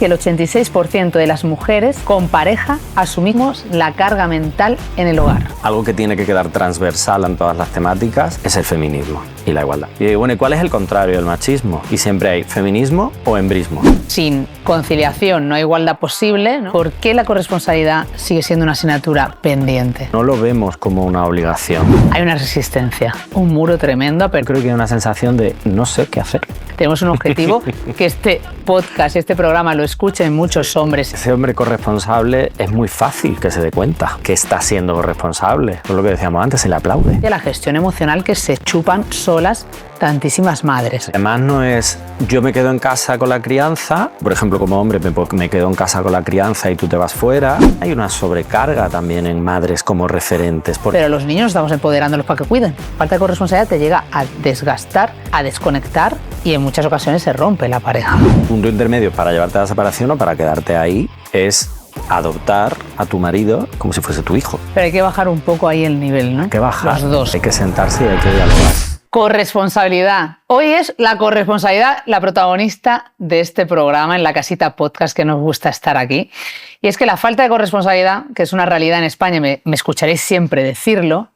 que el 86% de las mujeres con pareja asumimos la carga mental en el hogar. Algo que tiene que quedar transversal en todas las temáticas es el feminismo y la igualdad. Y bueno, ¿y cuál es el contrario del machismo? Y siempre hay feminismo o embrismo. Sin conciliación no hay igualdad posible, ¿no? ¿Por qué la corresponsabilidad sigue siendo una asignatura pendiente? No lo vemos como una obligación. Hay una resistencia, un muro tremendo, pero Creo que hay una sensación de no sé qué hacer. tenemos un objetivo, que este podcast, este programa lo escuchen muchos hombres. Ese hombre corresponsable es muy fácil que se dé cuenta que está siendo corresponsable. Por lo que decíamos antes, se le aplaude. De la gestión emocional que se chupan solas tantísimas madres. Además no es yo me quedo en casa con la crianza, por ejemplo como hombre me quedo en casa con la crianza y tú te vas fuera. Hay una sobrecarga también en madres como referentes. Pero los niños estamos empoderándolos para que cuiden. Falta de corresponsabilidad te llega a desgastar, a desconectar y en muchas ocasiones se rompe la pareja. Un punto intermedio para llevarte a la separación o para quedarte ahí es adoptar a tu marido como si fuese tu hijo. Pero hay que bajar un poco ahí el nivel, ¿no? Hay que bajar, Los dos. hay que sentarse y hay que dialogar. Corresponsabilidad. Hoy es la corresponsabilidad la protagonista de este programa en La Casita Podcast, que nos gusta estar aquí. Y es que la falta de corresponsabilidad, que es una realidad en España, me escucharéis siempre decirlo,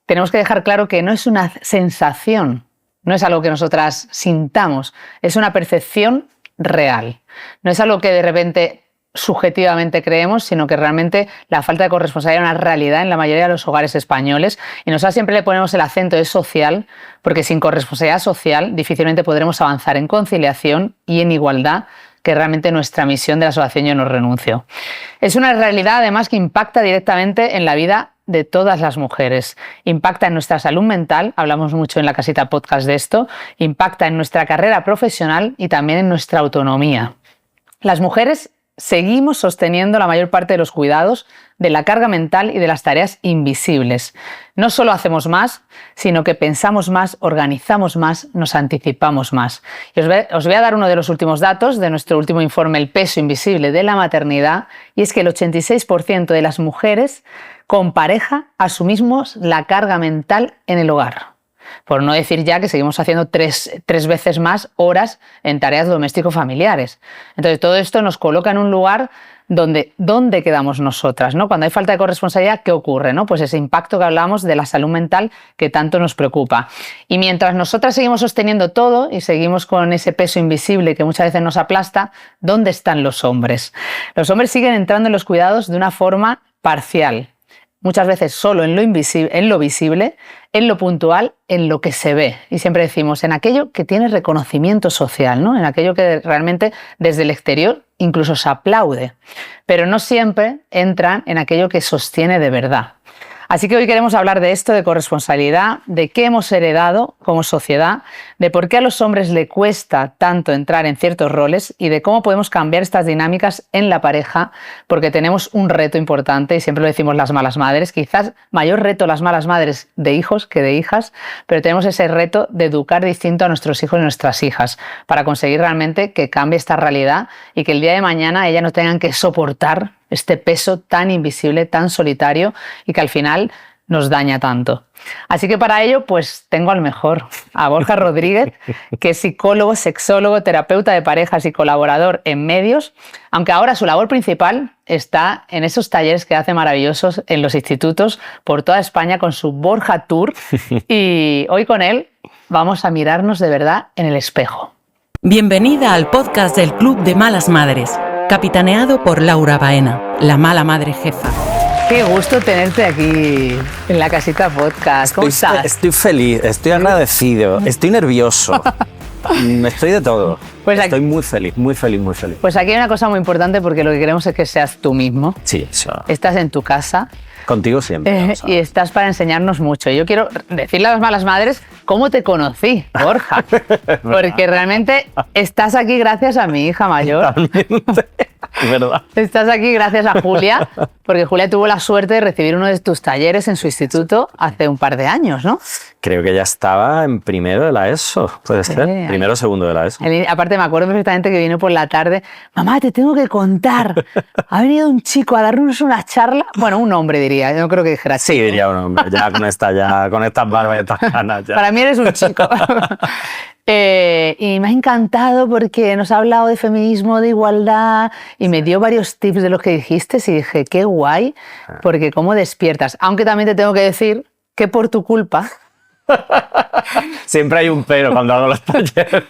tenemos que dejar claro que no es una sensación, no es algo que nosotras sintamos, es una percepción real. No es algo que de repente subjetivamente creemos, sino que realmente la falta de corresponsabilidad es una realidad en la mayoría de los hogares españoles y nosotros siempre le ponemos el acento de social, porque sin corresponsabilidad social difícilmente podremos avanzar en conciliación y en igualdad, que es realmente nuestra misión de la asociación Yo No Renuncio. Es una realidad además que impacta directamente en la vida de todas las mujeres. Impacta en nuestra salud mental, hablamos mucho en La Casita Podcast de esto, impacta en nuestra carrera profesional y también en nuestra autonomía. Las mujeres seguimos sosteniendo la mayor parte de los cuidados, de la carga mental y de las tareas invisibles. No solo hacemos más, sino que pensamos más, organizamos más, nos anticipamos más. Y os voy a dar uno de los últimos datos de nuestro último informe, El peso invisible de la maternidad, y es que el 86% de las mujeres con pareja asumimos la carga mental en el hogar. Por no decir ya que seguimos haciendo tres veces más horas en tareas doméstico-familiares. Entonces, todo esto nos coloca en un lugar donde quedamos nosotras, ¿no? Cuando hay falta de corresponsabilidad, ¿qué ocurre, no? Pues ese impacto que hablamos de la salud mental que tanto nos preocupa. Y mientras nosotras seguimos sosteniendo todo y seguimos con ese peso invisible que muchas veces nos aplasta, ¿dónde están los hombres? Los hombres siguen entrando en los cuidados de una forma parcial. Muchas veces solo en lo invisible, en lo visible, en lo puntual, en lo que se ve. Y siempre decimos, en aquello que tiene reconocimiento social, ¿no? En aquello que realmente desde el exterior incluso se aplaude. Pero no siempre entran en aquello que sostiene de verdad. Así que hoy queremos hablar de esto, de corresponsabilidad, de qué hemos heredado como sociedad, de por qué a los hombres le cuesta tanto entrar en ciertos roles y de cómo podemos cambiar estas dinámicas en la pareja, porque tenemos un reto importante, y siempre lo decimos las malas madres, quizás mayor reto las malas madres de hijos que de hijas, pero tenemos ese reto de educar distinto a nuestros hijos y nuestras hijas, para conseguir realmente que cambie esta realidad y que el día de mañana ellas no tengan que soportar este peso tan invisible, tan solitario y que al final nos daña tanto. Así que para ello, pues tengo al mejor, a Borja Rodríguez, que es psicólogo, sexólogo, terapeuta de parejas y colaborador en medios, aunque ahora su labor principal está en esos talleres que hace maravillosos en los institutos por toda España con su Borja Tour. Y hoy con él vamos a mirarnos de verdad en el espejo. Bienvenida al podcast del Club de Malas Madres, capitaneado por Laura Baena, la mala madre jefa. Qué gusto tenerte aquí en La Casita Podcast. ¿Cómo estás? Estoy feliz, estoy agradecido, estoy nervioso, estoy de todo. Pues estoy muy feliz, muy feliz, muy feliz. Pues aquí hay una cosa muy importante porque lo que queremos es que seas tú mismo. Sí, eso. Estás en tu casa. Contigo siempre. Y estás para enseñarnos mucho. Yo quiero decirle a las malas madres cómo te conocí, Borja. Porque realmente estás aquí gracias a mi hija mayor. Totalmente. Es verdad. Estás aquí gracias a Julia, porque Julia tuvo la suerte de recibir uno de tus talleres en su instituto hace un par de años, ¿no? Creo que ya estaba en primero de la ESO, puede ser. Primero o segundo de la ESO. Aparte me acuerdo perfectamente que vino por la tarde. Mamá, te tengo que contar. Ha venido un chico a darnos una charla. Bueno, un hombre diría. Yo no creo que dijera sí, chico. diría un hombre. Ya con estas barbas y estas canas. Ya. Para mí eres un chico. Y me ha encantado porque nos ha hablado de feminismo, de igualdad, y me dio varios tips de los que dijiste y dije, qué guay, porque cómo despiertas. Aunque también te tengo que decir que por tu culpa... Siempre hay un pero cuando hago los talleres.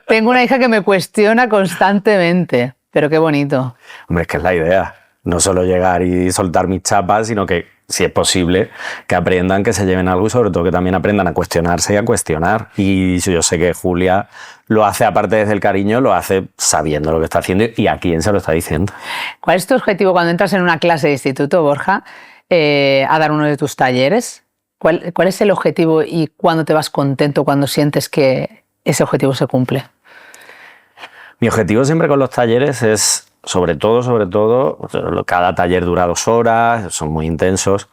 Tengo una hija que me cuestiona constantemente, pero qué bonito. Hombre, es que es la idea. No solo llegar y soltar mis chapas, sino que, si es posible, que aprendan, que se lleven algo y sobre todo que también aprendan a cuestionarse y a cuestionar. Y yo sé que Julia lo hace, aparte desde el cariño, lo hace sabiendo lo que está haciendo y a quién se lo está diciendo. ¿Cuál es tu objetivo cuando entras en una clase de instituto, Borja, a dar uno de tus talleres? ¿Cuál es el objetivo y cuándo te vas contento, cuando sientes que ese objetivo se cumple? Mi objetivo siempre con los talleres es, sobre todo, cada taller dura 2 horas, son muy intensos.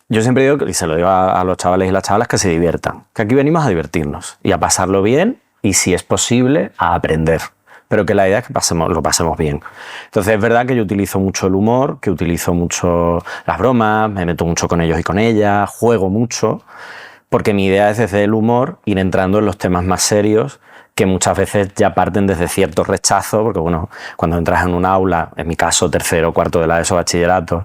Yo siempre digo, y se lo digo a los chavales y las chavalas, que se diviertan, que aquí venimos a divertirnos y a pasarlo bien y, si es posible, a aprender. Pero que la idea es que lo pasemos bien. Entonces es verdad que yo utilizo mucho el humor, que utilizo mucho las bromas, me meto mucho con ellos y con ellas, juego mucho, porque mi idea es desde el humor ir entrando en los temas más serios, que muchas veces ya parten desde cierto rechazo, porque bueno, cuando entras en un aula, en mi caso 3º o 4º de la ESO bachillerato,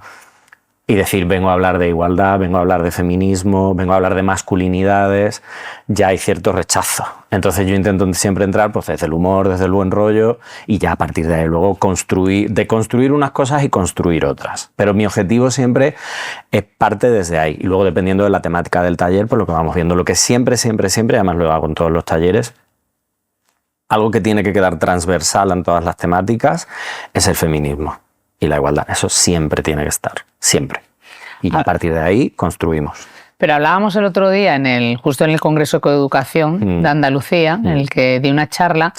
y decir vengo a hablar de igualdad, vengo a hablar de feminismo, vengo a hablar de masculinidades, ya hay cierto rechazo. Entonces yo intento siempre entrar pues, desde el humor, desde el buen rollo, y ya a partir de ahí luego deconstruir unas cosas y construir otras. Pero mi objetivo siempre es parte desde ahí, y luego dependiendo de la temática del taller, pues lo que vamos viendo, lo que siempre, además lo hago en todos los talleres, algo que tiene que quedar transversal en todas las temáticas es el feminismo y la igualdad. Eso siempre tiene que estar, siempre. Y a partir de ahí construimos. Pero hablábamos el otro día, justo en el Congreso de Coeducación de Andalucía, en el que di una charla,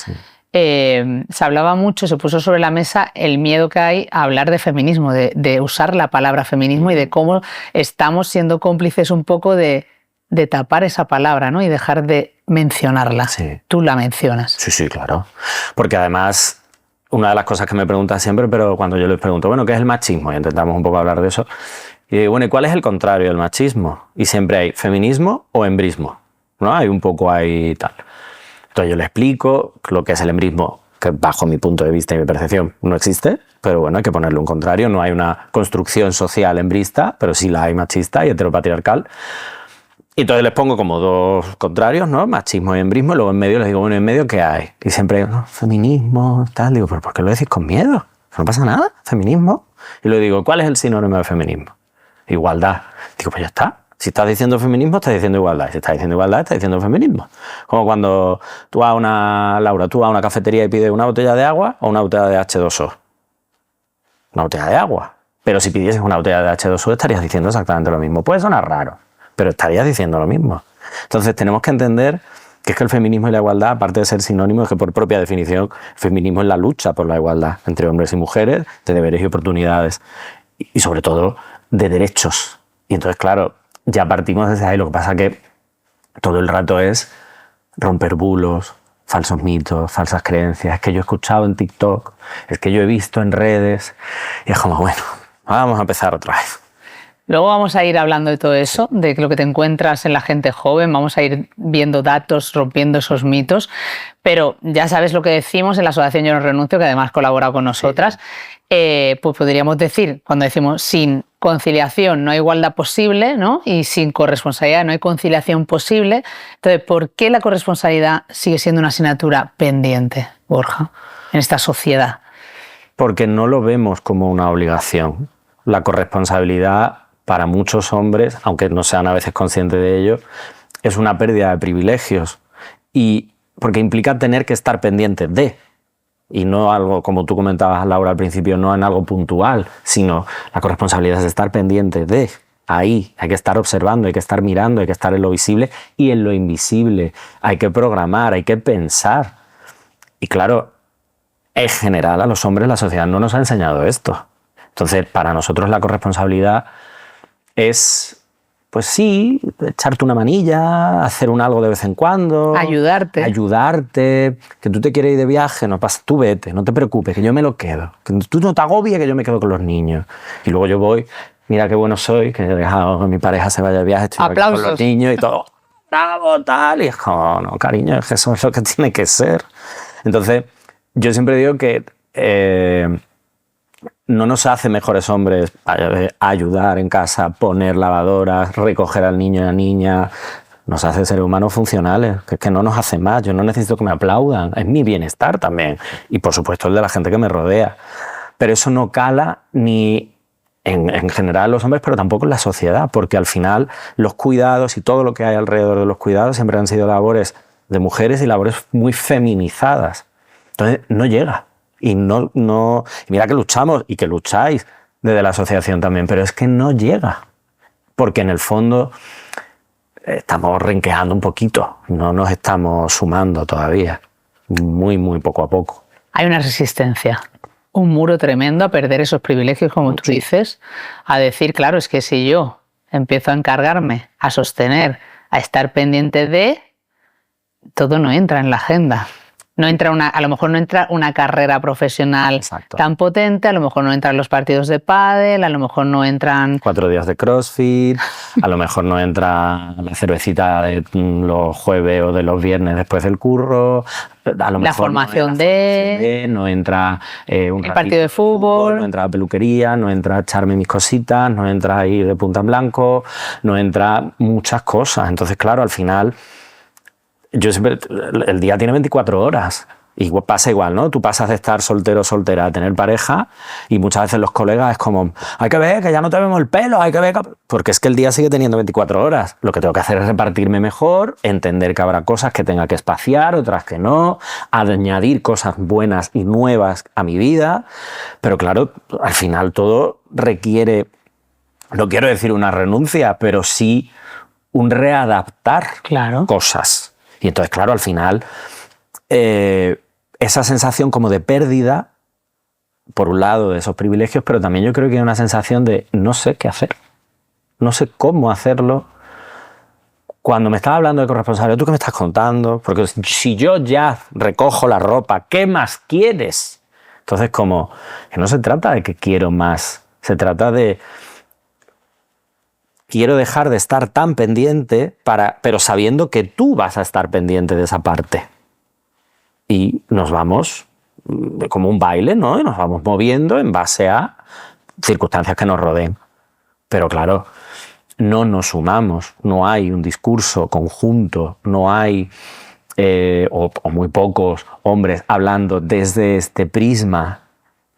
se hablaba mucho, se puso sobre la mesa el miedo que hay a hablar de feminismo, de usar la palabra feminismo y de cómo estamos siendo cómplices un poco de tapar esa palabra, ¿no? Y dejar de mencionarla. Sí. Tú la mencionas. Sí, claro. Porque además, una de las cosas que me preguntan siempre, pero cuando yo les pregunto, bueno, ¿qué es el machismo? Y intentamos un poco hablar de eso. Y digo, bueno, ¿y cuál es el contrario del machismo? Y siempre hay feminismo o embrismo, ¿no? Hay un poco ahí tal. Entonces yo le explico lo que es el embrismo, que bajo mi punto de vista y mi percepción no existe, pero bueno, hay que ponerle un contrario. No hay una construcción social embrista, pero sí la hay machista y heteropatriarcal. Y entonces les pongo como 2 contrarios, ¿no? Machismo y embrismo, y luego en medio les digo, bueno, ¿en medio qué hay? Y siempre, no, feminismo, tal. Digo, ¿pero por qué lo decís con miedo? No pasa nada, feminismo. Y luego digo, ¿cuál es el sinónimo de feminismo? Igualdad. Digo, pues ya está. Si estás diciendo feminismo, estás diciendo igualdad. Y si estás diciendo igualdad, estás diciendo feminismo. Como cuando tú vas a una cafetería y pides una botella de agua o una botella de H2O. Una botella de agua. Pero si pidieses una botella de H2O, estarías diciendo exactamente lo mismo. Puede sonar raro, pero estarías diciendo lo mismo. Entonces tenemos que entender que es que el feminismo y la igualdad, aparte de ser sinónimos, es que por propia definición el feminismo es la lucha por la igualdad entre hombres y mujeres, de deberes y oportunidades, y sobre todo de derechos. Y entonces, claro, ya partimos desde ahí. Lo que pasa que todo el rato es romper bulos, falsos mitos, falsas creencias. Es que yo he escuchado en TikTok, es que yo he visto en redes, y es como, bueno, vamos a empezar otra vez. Luego vamos a ir hablando de todo eso, de lo que te encuentras en la gente joven, vamos a ir viendo datos, rompiendo esos mitos, pero ya sabes lo que decimos en la Asociación Yo No Renuncio, que además colabora con nosotras, pues podríamos decir, cuando decimos sin conciliación no hay igualdad posible, ¿no? Y sin corresponsabilidad no hay conciliación posible. Entonces, ¿por qué la corresponsabilidad sigue siendo una asignatura pendiente, Borja, en esta sociedad? Porque no lo vemos como una obligación. La corresponsabilidad, para muchos hombres, aunque no sean a veces conscientes de ello, es una pérdida de privilegios. Y porque implica tener que estar pendiente de, y no algo, como tú comentabas, Laura, al principio, no en algo puntual, sino la corresponsabilidad es estar pendiente de. Ahí hay que estar observando, hay que estar mirando, hay que estar en lo visible y en lo invisible. Hay que programar, hay que pensar. Y claro, en general a los hombres la sociedad no nos ha enseñado esto. Entonces, para nosotros la corresponsabilidad es, pues sí, echarte una manilla, hacer un algo de vez en cuando. Ayudarte. Que tú te quieres ir de viaje, no pasa, tú vete, no te preocupes, que yo me lo quedo. Que tú no te agobies, que yo me quedo con los niños. Y luego yo voy, mira qué bueno soy, que he dejado que mi pareja se vaya de viaje, estoy aquí con los niños y todo. bravo, tal. Y es como, no, cariño, es que eso es lo que tiene que ser. Entonces, yo siempre digo que no nos hace mejores hombres ayudar en casa, poner lavadoras, recoger al niño y a la niña. Nos hace seres humanos funcionales, que no nos hace más. Yo no necesito que me aplaudan, es mi bienestar también. Y por supuesto el de la gente que me rodea. Pero eso no cala ni en general los hombres, pero tampoco en la sociedad, porque al final los cuidados y todo lo que hay alrededor de los cuidados siempre han sido labores de mujeres y labores muy feminizadas. Entonces no llega. Y mira que luchamos y que lucháis desde la asociación también, pero es que no llega. Porque en el fondo estamos renqueando un poquito, no nos estamos sumando todavía, muy, muy poco a poco. Hay una resistencia, un muro tremendo a perder esos privilegios, como tú dices, a decir, claro, es que si yo empiezo a encargarme, a sostener, a estar pendiente de, todo no entra en la agenda. No entra a lo mejor no entra una carrera profesional Exacto. tan potente, a lo mejor no entran los partidos de pádel, a lo mejor no entran 4 días de CrossFit, a lo mejor no entra la cervecita de los jueves o de los viernes después del curro, a lo mejor la formación no entra un el partido de fútbol, no entra la peluquería, no entra echarme mis cositas, no entra ir de punta en blanco, no entra muchas cosas. Entonces, claro, al final yo siempre, el día tiene 24 horas y pasa igual, ¿no? Tú pasas de estar soltero o soltera a tener pareja y muchas veces los colegas es como, hay que ver que ya no te vemos el pelo, hay que ver que... Porque es que el día sigue teniendo 24 horas. Lo que tengo que hacer es repartirme mejor, entender que habrá cosas que tenga que espaciar, otras que no, añadir cosas buenas y nuevas a mi vida. Pero claro, al final todo requiere, no quiero decir una renuncia, pero sí un readaptar cosas. Y entonces, claro, al final, esa sensación como de pérdida, por un lado, de esos privilegios, pero también yo creo que hay una sensación de no sé qué hacer, no sé cómo hacerlo. Cuando me estaba hablando de corresponsabilidad, ¿tú qué me estás contando? Porque si yo ya recojo la ropa, ¿qué más quieres? Entonces, como que no se trata de que quiero más, se trata de... Quiero dejar de estar tan pendiente, pero sabiendo que tú vas a estar pendiente de esa parte. Y nos vamos como un baile, ¿no? Y nos vamos moviendo en base a circunstancias que nos rodeen. Pero claro, no nos sumamos, no hay un discurso conjunto, no hay, o muy pocos hombres hablando desde este prisma.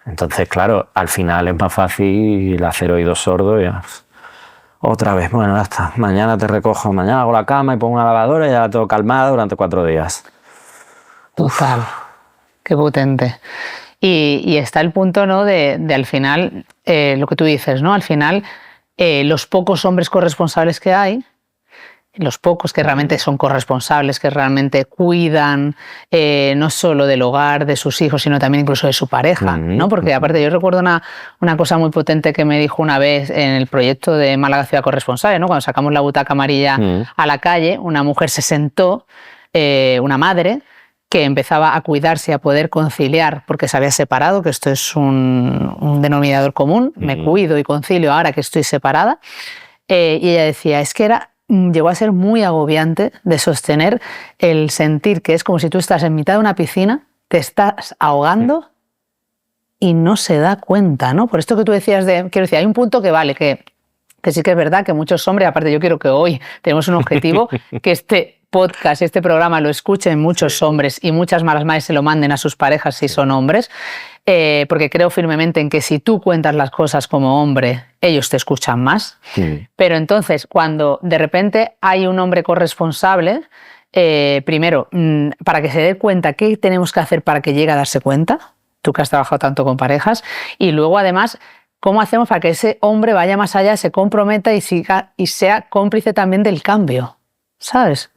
Entonces, claro, al final es más fácil hacer oídos sordos y... Otra vez, bueno, ya está. Mañana te recojo, mañana hago la cama y pongo una lavadora y ya la tengo calmada durante 4 días. Total, qué potente. Y está el punto, ¿no? de al final, lo que tú dices, ¿no? Al final, los pocos hombres corresponsables que hay, los pocos que realmente son corresponsables, que realmente cuidan no solo del hogar, de sus hijos, sino también incluso de su pareja, ¿no? Porque aparte yo recuerdo una cosa muy potente que me dijo una vez en el proyecto de Málaga Ciudad Corresponsable, ¿no? Cuando sacamos la butaca amarilla a la calle, una mujer se sentó, una madre, que empezaba a cuidarse y a poder conciliar porque se había separado, que esto es un denominador común, me cuido y concilio ahora que estoy separada, y ella decía, es que llegó a ser muy agobiante de sostener el sentir que es como si tú estás en mitad de una piscina, te estás ahogando y no se da cuenta, ¿no? Por esto que tú decías quiero decir, hay un punto que vale, que sí que es verdad que muchos hombres, aparte yo quiero que hoy tenemos un objetivo, que este podcast, este programa lo escuchen muchos hombres y muchas malas madres se lo manden a sus parejas si son hombres, porque creo firmemente en que si tú cuentas las cosas como hombre, ellos te escuchan más. Pero entonces, cuando de repente hay un hombre corresponsable, primero, para que se dé cuenta qué tenemos que hacer para que llegue a darse cuenta, tú que has trabajado tanto con parejas, y luego además, ¿cómo hacemos para que ese hombre vaya más allá, se comprometa y sea cómplice también del cambio? ¿Sabes?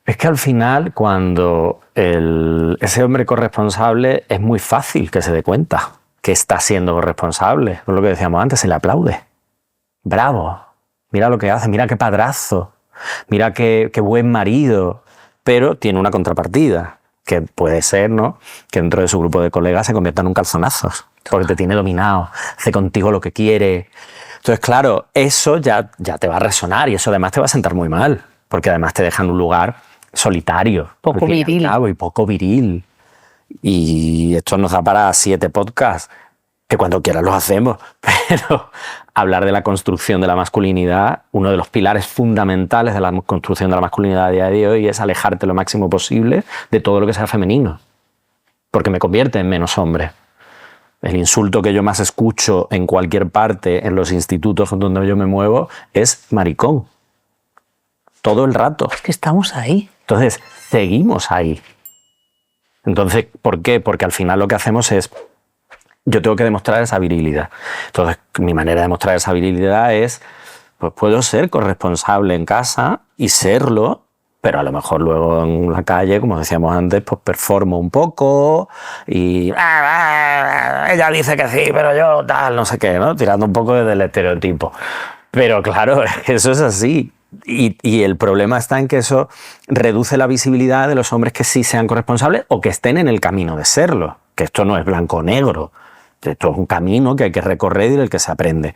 Es que al final, cuando ese hombre corresponsable, es muy fácil que se dé cuenta que está siendo corresponsable. Es lo que decíamos antes, se le aplaude. Bravo, mira lo que hace, mira qué padrazo, mira qué buen marido. Pero tiene una contrapartida, que puede ser, ¿no?, que dentro de su grupo de colegas se convierta en un calzonazos, porque te tiene dominado, hace contigo lo que quiere. Entonces, claro, eso ya te va a resonar y eso además te va a sentar muy mal. porque además te dejan un lugar solitario. Poco viril. Y poco viril. Y esto nos da para 7 podcasts, que cuando quieras los hacemos, pero hablar de la construcción de la masculinidad, uno de los pilares fundamentales de la construcción de la masculinidad a día de hoy es alejarte lo máximo posible de todo lo que sea femenino, porque me convierte en menos hombre. El insulto que yo más escucho en cualquier parte, en los institutos donde yo me muevo, es maricón. Todo el rato. Es que estamos ahí. Entonces, seguimos ahí. Entonces, ¿por qué? Porque al final lo que hacemos es, yo tengo que demostrar esa virilidad. Entonces, mi manera de demostrar esa virilidad es, pues puedo ser corresponsable en casa y serlo, pero a lo mejor luego en la calle, como decíamos antes, pues performo un poco y ella dice que sí, pero yo tal, no sé qué, ¿no? Tirando un poco desde el estereotipo. Pero claro, eso es así. Y el problema está en que eso reduce la visibilidad de los hombres que sí sean corresponsables o que estén en el camino de serlo. Que esto no es blanco o negro. Esto es un camino que hay que recorrer y del que se aprende.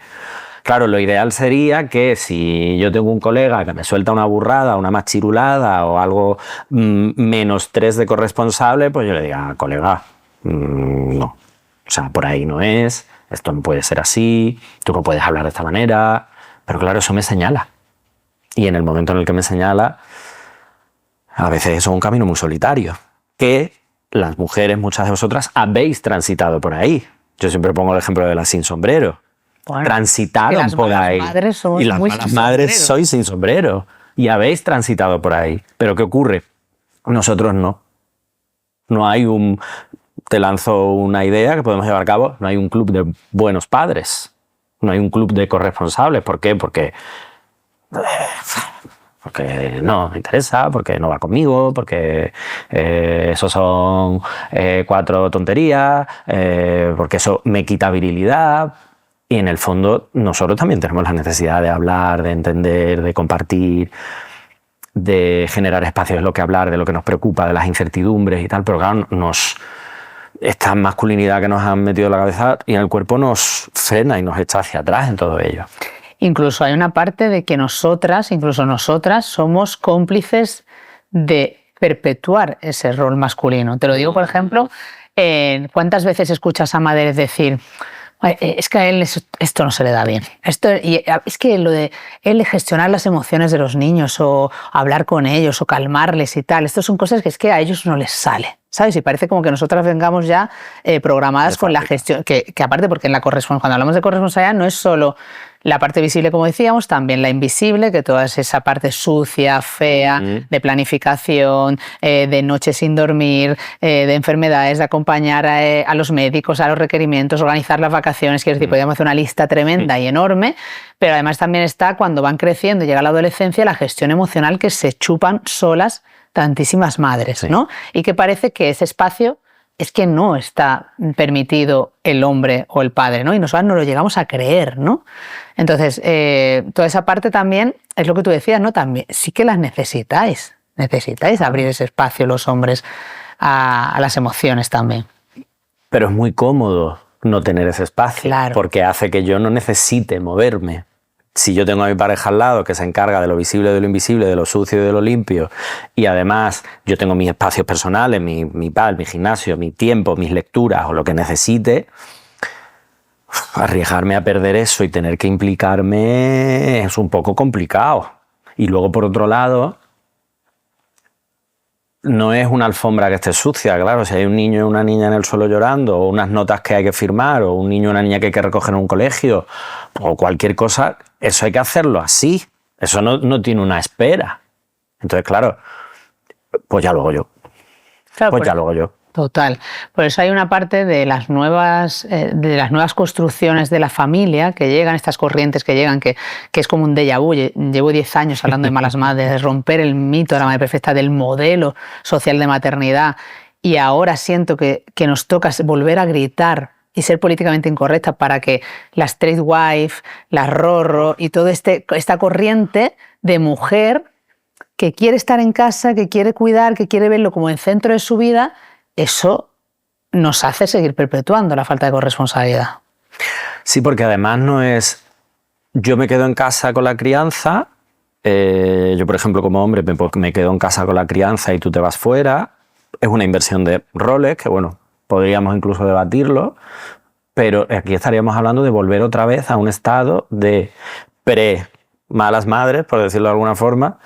Claro, lo ideal sería que si yo tengo un colega que me suelta una burrada, una machirulada o algo -3 de corresponsable, pues yo le diga, colega, no. O sea, por ahí no es, esto no puede ser así, tú no puedes hablar de esta manera. Pero claro, eso me señala. Y en el momento en el que me señala, a veces eso es un camino muy solitario, que las mujeres, muchas de vosotras, habéis transitado por ahí. Yo siempre pongo el ejemplo de las sin sombrero. Bueno, transitaron por ahí. Y las malas madres sois sin sombrero. Y habéis transitado por ahí. Pero ¿qué ocurre? Nosotros no. No hay un... Te lanzo una idea que podemos llevar a cabo. No hay un club de buenos padres. No hay un club de corresponsables. ¿Por qué? Porque no me interesa, porque no va conmigo, porque eso son 4 tonterías, porque eso me quita virilidad. Y en el fondo nosotros también tenemos la necesidad de hablar, de entender, de compartir, de generar espacios de lo que hablar, de lo que nos preocupa, de las incertidumbres y tal, pero claro, esta masculinidad que nos han metido en la cabeza y en el cuerpo nos frena y nos echa hacia atrás en todo ello. Incluso hay una parte de que nosotras, incluso nosotras, somos cómplices de perpetuar ese rol masculino. Te lo digo, por ejemplo, ¿cuántas veces escuchas a madres decir, es que a él esto no se le da bien? Es que lo de él gestionar las emociones de los niños o hablar con ellos o calmarles y tal, estas son cosas que es que a ellos no les sale, ¿sabes? Y parece como que nosotras vengamos ya programadas con la gestión, que aparte, porque cuando hablamos de corresponsabilidad no es solo la parte visible, como decíamos, también la invisible, que toda esa parte sucia, fea, de planificación, de noches sin dormir, de enfermedades, de acompañar a los médicos, a los requerimientos, organizar las vacaciones. Quiero decir, podríamos hacer una lista tremenda y enorme, pero además también está, cuando van creciendo y llega la adolescencia, la gestión emocional que se chupan solas tantísimas madres, ¿no? Y que parece que ese espacio es que no está permitido el hombre o el padre, ¿no? Y nosotros no lo llegamos a creer, ¿no? Entonces, toda esa parte también es lo que tú decías, ¿no? También sí que las necesitáis abrir ese espacio los hombres a las emociones también. Pero es muy cómodo no tener ese espacio, claro, porque hace que yo no necesite moverme. Si yo tengo a mi pareja al lado que se encarga de lo visible, de lo invisible, de lo sucio y de lo limpio, y además yo tengo mis espacios personales, mi gimnasio, mi tiempo, mis lecturas o lo que necesite, arriesgarme a perder eso y tener que implicarme es un poco complicado. Y luego, por otro lado, no es una alfombra que esté sucia, claro. Si hay un niño y una niña en el suelo llorando, o unas notas que hay que firmar, o un niño y una niña que hay que recoger en un colegio, o cualquier cosa, eso hay que hacerlo así. Eso no tiene una espera. Entonces, claro, pues ya lo hago yo. Claro, ya lo hago yo. Total. Por eso hay una parte de las nuevas construcciones de la familia que llegan, estas corrientes que llegan, que es como un déjà vu. Llevo 10 años hablando de malas madres, de romper el mito de la madre perfecta, del modelo social de maternidad, y ahora siento que nos toca volver a gritar y ser políticamente incorrecta para que la straight wife, la rorro y toda esta corriente de mujer que quiere estar en casa, que quiere cuidar, que quiere verlo como el centro de su vida, eso nos hace seguir perpetuando la falta de corresponsabilidad. Sí, porque además no es yo me quedo en casa con la crianza yo, por ejemplo, como hombre, me quedo en casa con la crianza y tú te vas fuera. Es una inversión de roles que, bueno, podríamos incluso debatirlo, pero aquí estaríamos hablando de volver otra vez a un estado de pre-malas madres, por decirlo de alguna forma,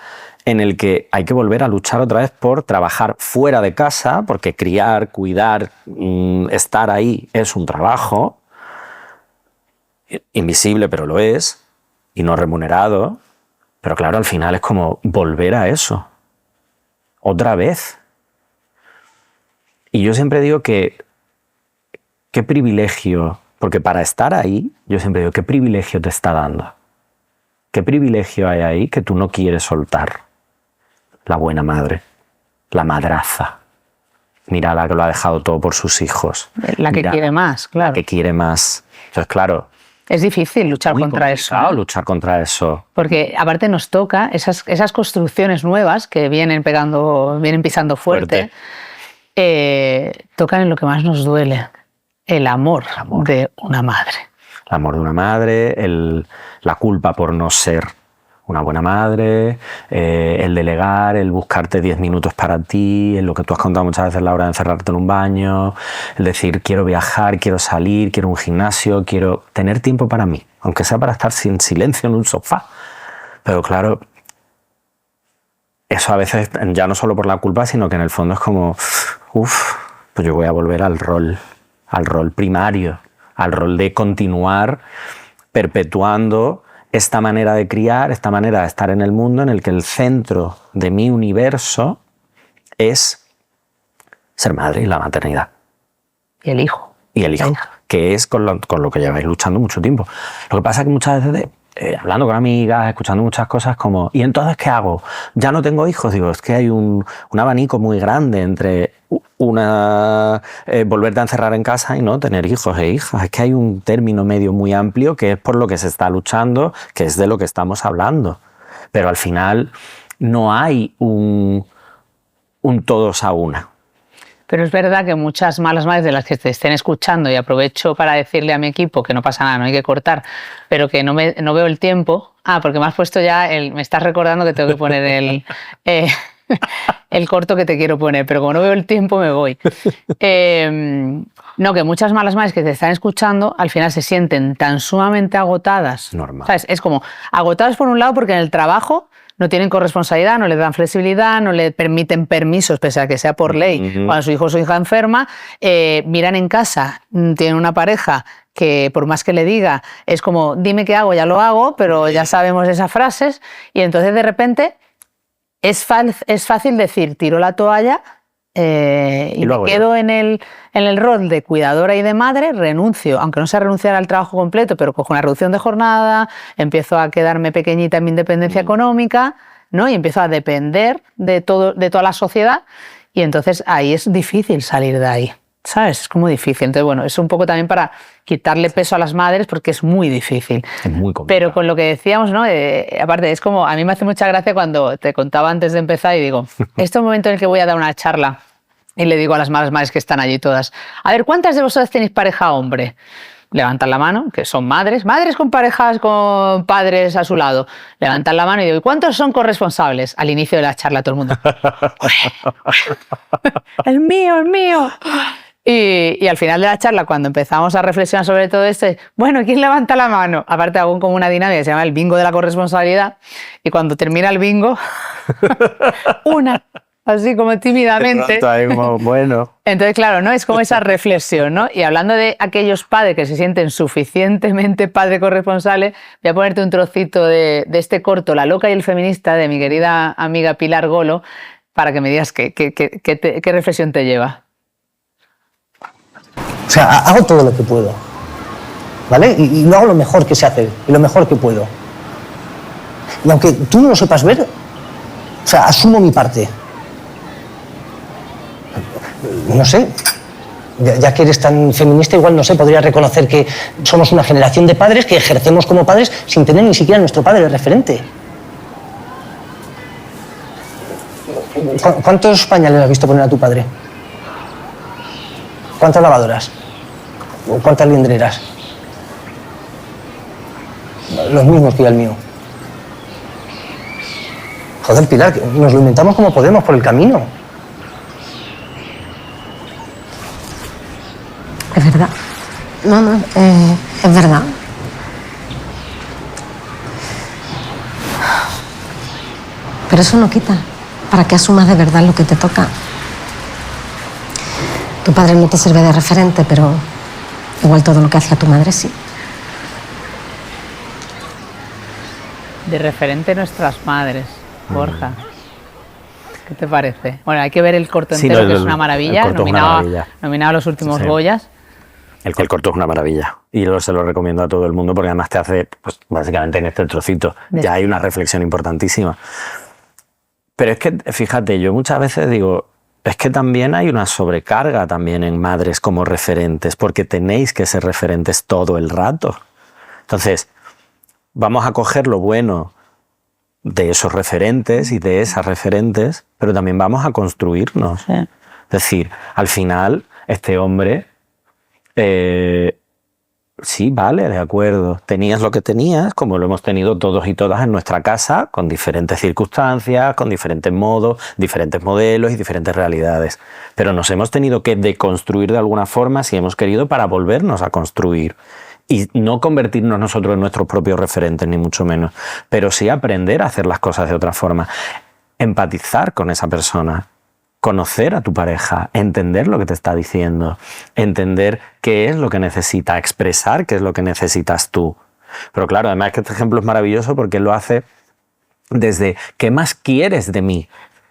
en el que hay que volver a luchar otra vez por trabajar fuera de casa, porque criar, cuidar, estar ahí es un trabajo invisible, pero lo es, y no remunerado. Pero claro, al final es como volver a eso, otra vez. Y yo siempre digo que qué privilegio, porque para estar ahí, yo siempre digo, ¿qué privilegio te está dando? ¿Qué privilegio hay ahí que tú no quieres soltar? La buena madre, la madraza. Mira la que lo ha dejado todo por sus hijos. La que quiere más, claro. La que quiere más. Entonces, claro, es difícil luchar contra eso. Claro, luchar contra eso. Porque aparte nos toca esas construcciones nuevas que vienen pisando fuerte. Tocan en lo que más nos duele, el amor de una madre. El amor de una madre, la culpa por no ser una buena madre, el delegar, el buscarte 10 minutos para ti, en lo que tú has contado muchas veces, la hora de encerrarte en un baño, el decir quiero viajar, quiero salir, quiero un gimnasio, quiero tener tiempo para mí, aunque sea para estar sin silencio en un sofá. Pero claro, eso a veces ya no solo por la culpa, sino que en el fondo es como, pues yo voy a volver al rol primario, al rol de continuar perpetuando esta manera de criar, esta manera de estar en el mundo en el que el centro de mi universo es ser madre y la maternidad. Y el hijo. Y el hijo, que es con lo que lleváis luchando mucho tiempo. Lo que pasa es que muchas veces, hablando con amigas, escuchando muchas cosas como, ¿y entonces qué hago? Ya no tengo hijos. Digo, es que hay un abanico muy grande entre volverte a encerrar en casa y no tener hijos e hijas. Es que hay un término medio muy amplio que es por lo que se está luchando, que es de lo que estamos hablando. Pero al final no hay un todos a una. Pero es verdad que muchas malas madres de las que te estén escuchando, y aprovecho para decirle a mi equipo que no pasa nada, no hay que cortar, pero que no veo el tiempo. Porque me has puesto ya, me estás recordando que tengo que poner el corto que te quiero poner, pero como no veo el tiempo me voy. No, que muchas malas madres que te están escuchando al final se sienten tan sumamente agotadas. Normal. ¿Sabes? Es como agotadas por un lado porque en el trabajo no tienen corresponsabilidad, no le dan flexibilidad, no le permiten permisos, pese a que sea por ley, cuando su hijo o su hija enferma, miran en casa, tienen una pareja que por más que le diga, es como, dime qué hago, ya lo hago, pero ya sabemos esas frases, y entonces de repente es fácil decir, tiro la toalla y me quedo en el rol de cuidadora y de madre, renuncio, aunque no sea renunciar al trabajo completo, pero cojo una reducción de jornada, empiezo a quedarme pequeñita en mi independencia económica, ¿no? Y empiezo a depender de toda la sociedad, y entonces ahí es difícil salir de ahí, ¿sabes? Es como difícil. Entonces, bueno, es un poco también para quitarle peso a las madres porque es muy difícil. Es muy complicado. Pero con lo que decíamos, ¿no? Aparte, es como, a mí me hace mucha gracia cuando te contaba antes de empezar y digo, este es un momento en el que voy a dar una charla y le digo a las malas madres que están allí todas, a ver, ¿cuántas de vosotras tenéis pareja hombre? Levantan la mano, que son madres con parejas con padres a su lado. Levantan la mano y digo, ¿y cuántos son corresponsables? Al inicio de la charla todo el mundo, el mío. Y al final de la charla, cuando empezamos a reflexionar sobre todo esto, bueno, ¿quién levanta la mano? Aparte hago como una dinámica que se llama el bingo de la corresponsabilidad, y cuando termina el bingo, una, así como tímidamente. Bueno. Entonces, claro, ¿no? Es como esa reflexión, ¿no? Y hablando de aquellos padres que se sienten suficientemente padre corresponsables, voy a ponerte un trocito de este corto, La loca y el feminista, de mi querida amiga Pilar Golo, para que me digas qué reflexión te lleva. O sea, hago todo lo que puedo, ¿vale? Y lo hago lo mejor que sé hacer, y lo mejor que puedo. Y aunque tú no lo sepas ver, o sea, asumo mi parte. No sé, ya que eres tan feminista, igual, no sé, podría reconocer que somos una generación de padres que ejercemos como padres sin tener ni siquiera nuestro padre de referente. ¿Cuántos pañales has visto poner a tu padre? ¿Cuántas lavadoras? ¿Cuántas liendreras? Los mismos que yo el mío. Joder, Pilar, que nos lo inventamos como podemos por el camino. Es verdad. No, es verdad. Pero eso no quita para que asumas de verdad lo que te toca. Tu padre no te sirve de referente, pero igual todo lo que hacía tu madre sí. De referente nuestras madres, Borja. ¿Qué te parece? Bueno, hay que ver el corto Sí, entero, no, que es una maravilla, el corto es una maravilla. nominado a los últimos Sí. Goyas. El corto es una maravilla y se lo recomiendo a todo el mundo porque además te hace, pues básicamente en este trocito, ya hay una reflexión importantísima. Pero es que, fíjate, yo muchas veces digo, es que también hay una sobrecarga también en madres como referentes, porque tenéis que ser referentes todo el rato. Entonces, vamos a coger lo bueno de esos referentes y de esas referentes, pero también vamos a construirnos. Sí. Es decir, al final, este hombre, sí, vale, de acuerdo, tenías lo que tenías, como lo hemos tenido todos y todas en nuestra casa, con diferentes circunstancias, con diferentes modos, diferentes modelos y diferentes realidades. Pero nos hemos tenido que deconstruir de alguna forma si hemos querido para volvernos a construir. Y no convertirnos nosotros en nuestros propios referentes, ni mucho menos, pero sí aprender a hacer las cosas de otra forma. Empatizar con esa persona, conocer a tu pareja, entender lo que te está diciendo, entender qué es lo que necesita, expresar qué es lo que necesitas tú. Pero claro, además que este ejemplo es maravilloso porque él lo hace desde ¿qué más quieres de mí?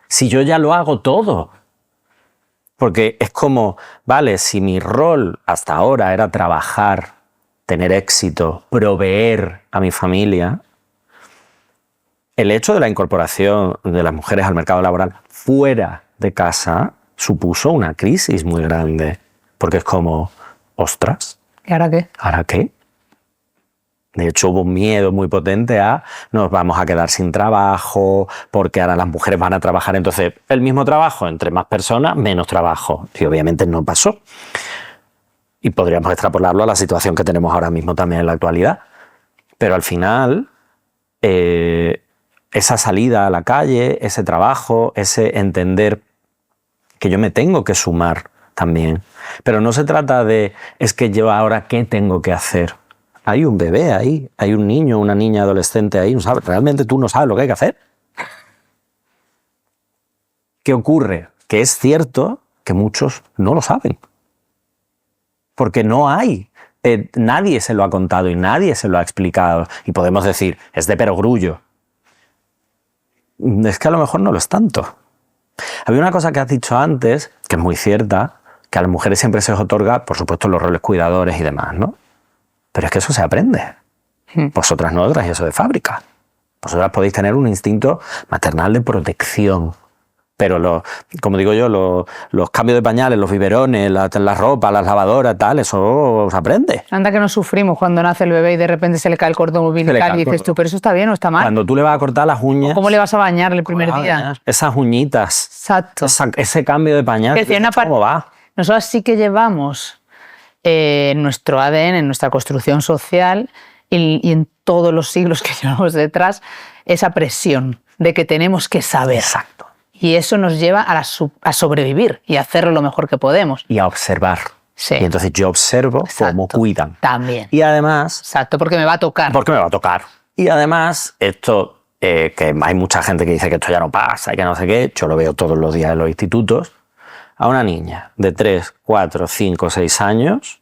Si yo ya lo hago todo. Porque es como, vale, si mi rol hasta ahora era trabajar, tener éxito, proveer a mi familia, el hecho de la incorporación de las mujeres al mercado laboral fuera de casa supuso una crisis muy grande. Porque es como, ostras, ¿Y ahora qué? ¿ahora qué? De hecho, hubo un miedo muy potente a nos vamos a quedar sin trabajo, porque ahora las mujeres van a trabajar. Entonces, el mismo trabajo entre más personas, menos trabajo. Y obviamente no pasó. Y podríamos extrapolarlo a la situación que tenemos ahora mismo también en la actualidad. Pero al final, esa salida a la calle, ese trabajo, ese entender que yo me tengo que sumar también. Pero no se trata de, es que yo ahora, ¿qué tengo que hacer? Hay un bebé ahí, hay un niño, una niña adolescente ahí. ¿No sabes? ¿Realmente tú no sabes lo que hay que hacer? ¿Qué ocurre? Que es cierto que muchos no lo saben. Porque no hay. Nadie se lo ha contado y nadie se lo ha explicado. Y podemos decir, es de perogrullo. Es que a lo mejor no lo es tanto. Había una cosa que has dicho antes, que es muy cierta, que a las mujeres siempre se les otorga, por supuesto, los roles cuidadores y demás, ¿no? Pero es que eso se aprende. Vosotras no traéis eso de fábrica. Vosotras podéis tener un instinto maternal de protección. Pero, como digo yo, los cambios de pañales, los biberones, la ropa, las lavadoras, tal, eso se aprende. Anda que no sufrimos cuando nace el bebé y de repente se le cae el cordón umbilical y dices tú, pero eso está bien o está mal. Cuando tú le vas a cortar las uñas... ¿Cómo le vas a bañar el primer día? Esas uñitas. Exacto. Ese cambio de pañal. Es decir, ¿Cómo va? Nosotros sí que llevamos en nuestro ADN, en nuestra construcción social y en todos los siglos que llevamos detrás, esa presión de que tenemos que saber. Exacto. Y eso nos lleva a sobrevivir y a hacerlo lo mejor que podemos. Y a observar. Sí. Y entonces yo observo cómo cuidan. También. Y además... Exacto, porque me va a tocar. Porque me va a tocar. Y además, esto, que hay mucha gente que dice que esto ya no pasa y que no sé qué, yo lo veo todos los días en los institutos, a una niña de 3, 4, 5, 6 años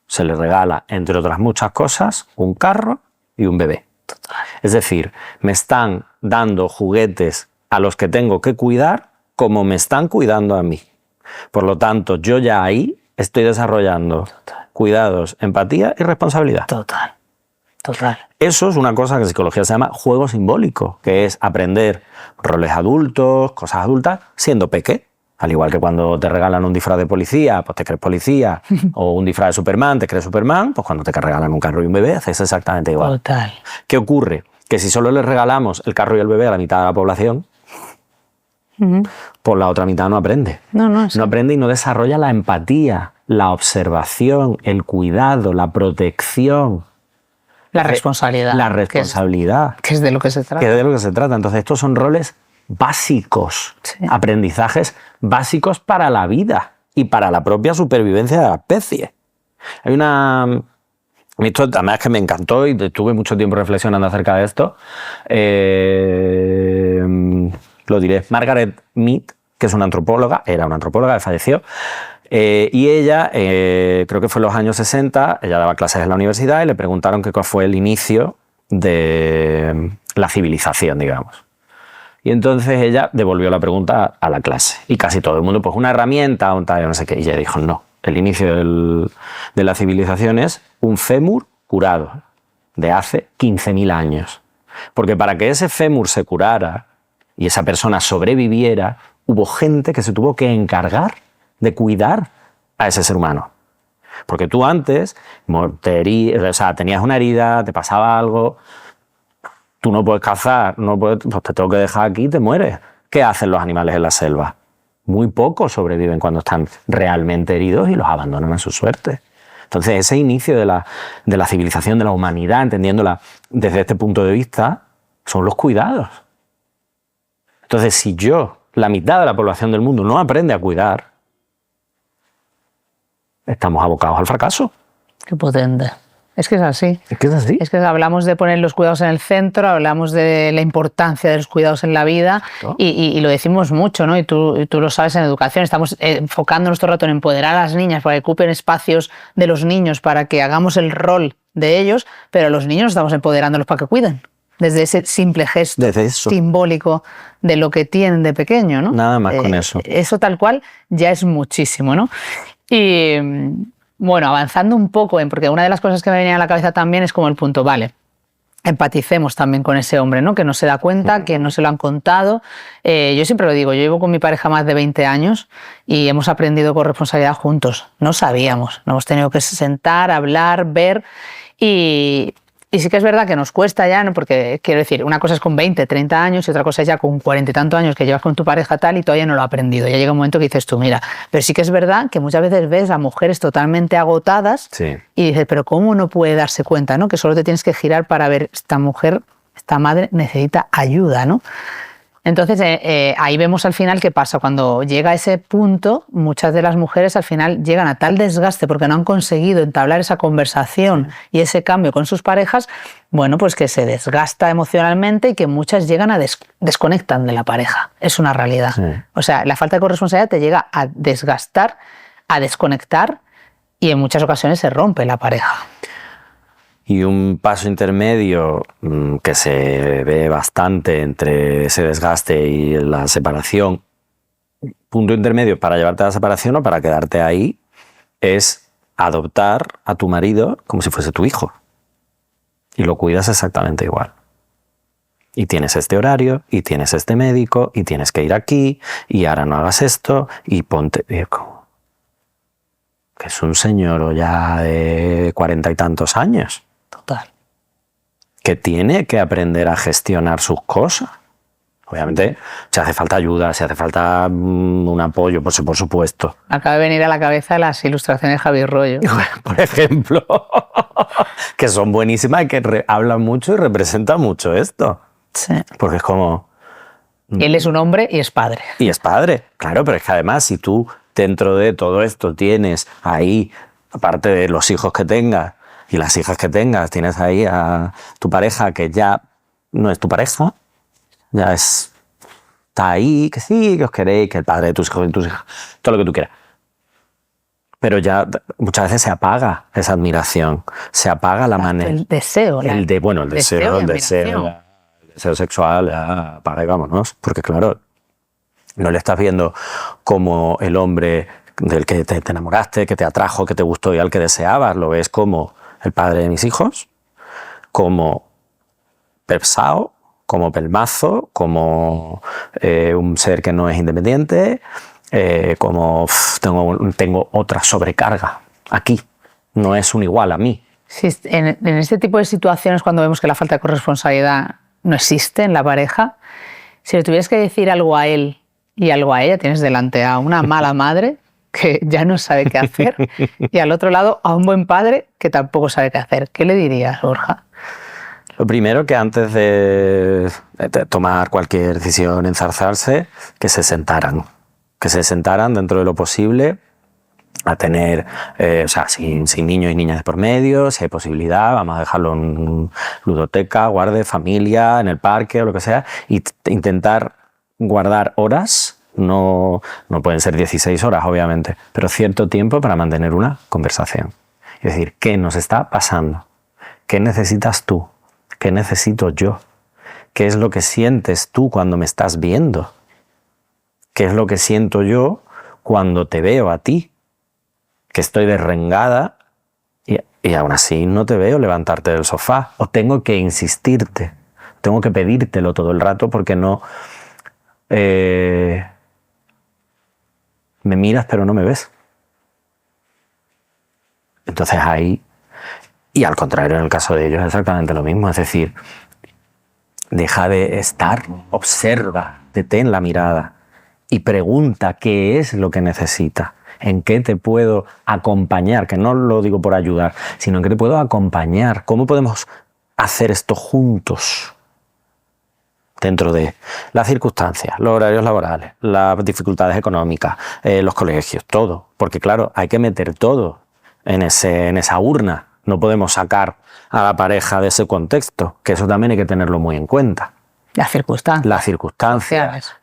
se le regala, entre otras muchas cosas, un carro y un bebé. Total. Es decir, me están dando juguetes a los que tengo que cuidar como me están cuidando a mí. Por lo tanto, yo ya ahí estoy desarrollando cuidados, empatía y responsabilidad. Total. Total. Eso es una cosa que en psicología se llama juego simbólico, que es aprender roles adultos, cosas adultas, siendo peque. Al igual que cuando te regalan un disfraz de policía, pues te crees policía, o un disfraz de Superman, te crees Superman, pues cuando te regalan un carro y un bebé, haces exactamente igual. Total. ¿Qué ocurre? Que si solo les regalamos el carro y el bebé a la mitad de la población, pues la otra mitad no aprende. No aprende y no desarrolla la empatía, la observación, el cuidado, la protección. La responsabilidad. La responsabilidad. Que es de lo que se trata. Que es de lo que se trata. Entonces, estos son roles básicos, Sí. aprendizajes básicos para la vida y para la propia supervivencia de la especie. Hay una... Esto además que me encantó y estuve mucho tiempo reflexionando acerca de esto. Lo diré. Margaret Mead, que es una antropóloga, era una antropóloga que falleció, y ella, creo que fue en los años 60, ella daba clases en la universidad y le preguntaron cuál fue el inicio de la civilización, digamos. Y entonces ella devolvió la pregunta a la clase. Y casi todo el mundo, pues una herramienta, un tal, no sé qué. Y ella dijo, no, el inicio de la civilización es un fémur curado de hace 15.000 años. Porque para que ese fémur se curara y esa persona sobreviviera, hubo gente que se tuvo que encargar de cuidar a ese ser humano. Porque tú antes tenías una herida, te pasaba algo, tú no puedes cazar, pues te tengo que dejar aquí y te mueres. ¿Qué hacen los animales en la selva? Muy pocos sobreviven cuando están realmente heridos y los abandonan a su suerte. Entonces, ese inicio de la civilización, de la humanidad, entendiéndola desde este punto de vista, son los cuidados. Entonces, si la mitad de la población del mundo no aprende a cuidar, estamos abocados al fracaso. Qué potente. Es que es así. Es que es así. Es que hablamos de poner los cuidados en el centro, hablamos de la importancia de los cuidados en la vida y lo decimos mucho, ¿no? Y tú lo sabes en educación. Estamos enfocándonos todo el rato en empoderar a las niñas para que ocupen espacios de los niños, para que hagamos el rol de ellos, pero a los niños estamos empoderándolos para que cuiden. Desde ese simple gesto simbólico de lo que tienen de pequeño, ¿no? Nada más con eso. Eso tal cual ya es muchísimo, ¿no? Y bueno, avanzando un poco, porque una de las cosas que me venía a la cabeza también es como el punto, vale, empaticemos también con ese hombre, ¿no? Que no se da cuenta, que no se lo han contado. Yo siempre lo digo, yo llevo con mi pareja más de 20 años y hemos aprendido con responsabilidad juntos. No sabíamos, nos hemos tenido que sentar, hablar, ver y sí que es verdad que nos cuesta ya, ¿no? Porque quiero decir, una cosa es con 20, 30 años y otra cosa es ya con 40 y tantos años que llevas con tu pareja tal y todavía no lo ha aprendido. Ya llega un momento que dices tú, mira, pero sí que es verdad que muchas veces ves a mujeres totalmente agotadas y dices, pero ¿cómo no puede darse cuenta, ¿no? Que solo te tienes que girar para ver, esta mujer, esta madre necesita ayuda, ¿no? Entonces, ahí vemos al final qué pasa. Cuando llega a ese punto, muchas de las mujeres al final llegan a tal desgaste porque no han conseguido entablar esa conversación y ese cambio con sus parejas, bueno, pues que se desgasta emocionalmente y que muchas llegan a desconectan de la pareja. Es una realidad. Sí. O sea, la falta de corresponsabilidad te llega a desgastar, a desconectar y en muchas ocasiones se rompe la pareja. Y un paso intermedio que se ve bastante entre ese desgaste y la separación, punto intermedio para llevarte a la separación o para quedarte ahí, es adoptar a tu marido como si fuese tu hijo. Y lo cuidas exactamente igual. Y tienes este horario, y tienes este médico, y tienes que ir aquí, y ahora no hagas esto, y ponte... Que es un señor ya de 40 y tantos años. Total. Que tiene que aprender a gestionar sus cosas. Obviamente, si hace falta ayuda, si hace falta un apoyo, por supuesto. Acaba de venir a la cabeza las ilustraciones de Javier Rollo. Por ejemplo, que son buenísimas y que hablan mucho y representan mucho esto. Sí. Porque es como... Él es un hombre y es padre. Y es padre, claro, pero es que además si tú dentro de todo esto tienes ahí, aparte de los hijos que tengas, y las hijas que tengas, tienes ahí a tu pareja que ya no es tu pareja, ya está ahí, que sí, que os queréis, que el padre de tus hijos, todo lo que tú quieras. Pero ya muchas veces se apaga esa admiración, se apaga la manera... El deseo. El deseo sexual, ya apaga y vámonos. Porque claro, no le estás viendo como el hombre del que te enamoraste, que te atrajo, que te gustó y al que deseabas, lo ves como... el padre de mis hijos, como pesado, como pelmazo, como un ser que no es independiente, como tengo otra sobrecarga aquí, no es un igual a mí. Sí, en este tipo de situaciones, cuando vemos que la falta de corresponsabilidad no existe en la pareja, si le tuvieras que decir algo a él y algo a ella, tienes delante a una mala madre que ya no sabe qué hacer, y al otro lado a un buen padre que tampoco sabe qué hacer. ¿Qué le dirías, Borja? Lo primero, que antes de tomar cualquier decisión, enzarzarse, que se sentaran dentro de lo posible a tener, sin niños y niñas de por medio, si hay posibilidad, vamos a dejarlo en ludoteca, guarde, familia, en el parque o lo que sea, y intentar guardar horas, no pueden ser 16 horas obviamente, pero cierto tiempo para mantener una conversación. Es decir, ¿qué nos está pasando? ¿Qué necesitas tú? ¿Qué necesito yo? ¿Qué es lo que sientes tú cuando me estás viendo? ¿Qué es lo que siento yo cuando te veo a ti? Que estoy derrengada y aún así no te veo levantarte del sofá. O tengo que insistirte, tengo que pedírtelo todo el rato porque no... me miras pero no me ves. Entonces ahí... Y al contrario, en el caso de ellos es exactamente lo mismo. Es decir, deja de estar, observa, detén la mirada y pregunta qué es lo que necesita, en qué te puedo acompañar, que no lo digo por ayudar, sino en qué te puedo acompañar, cómo podemos hacer esto juntos dentro de las circunstancias, los horarios laborales, las dificultades económicas, los colegios, todo. Porque claro, hay que meter todo en esa urna. No podemos sacar a la pareja de ese contexto, que eso también hay que tenerlo muy en cuenta. Las circunstancias.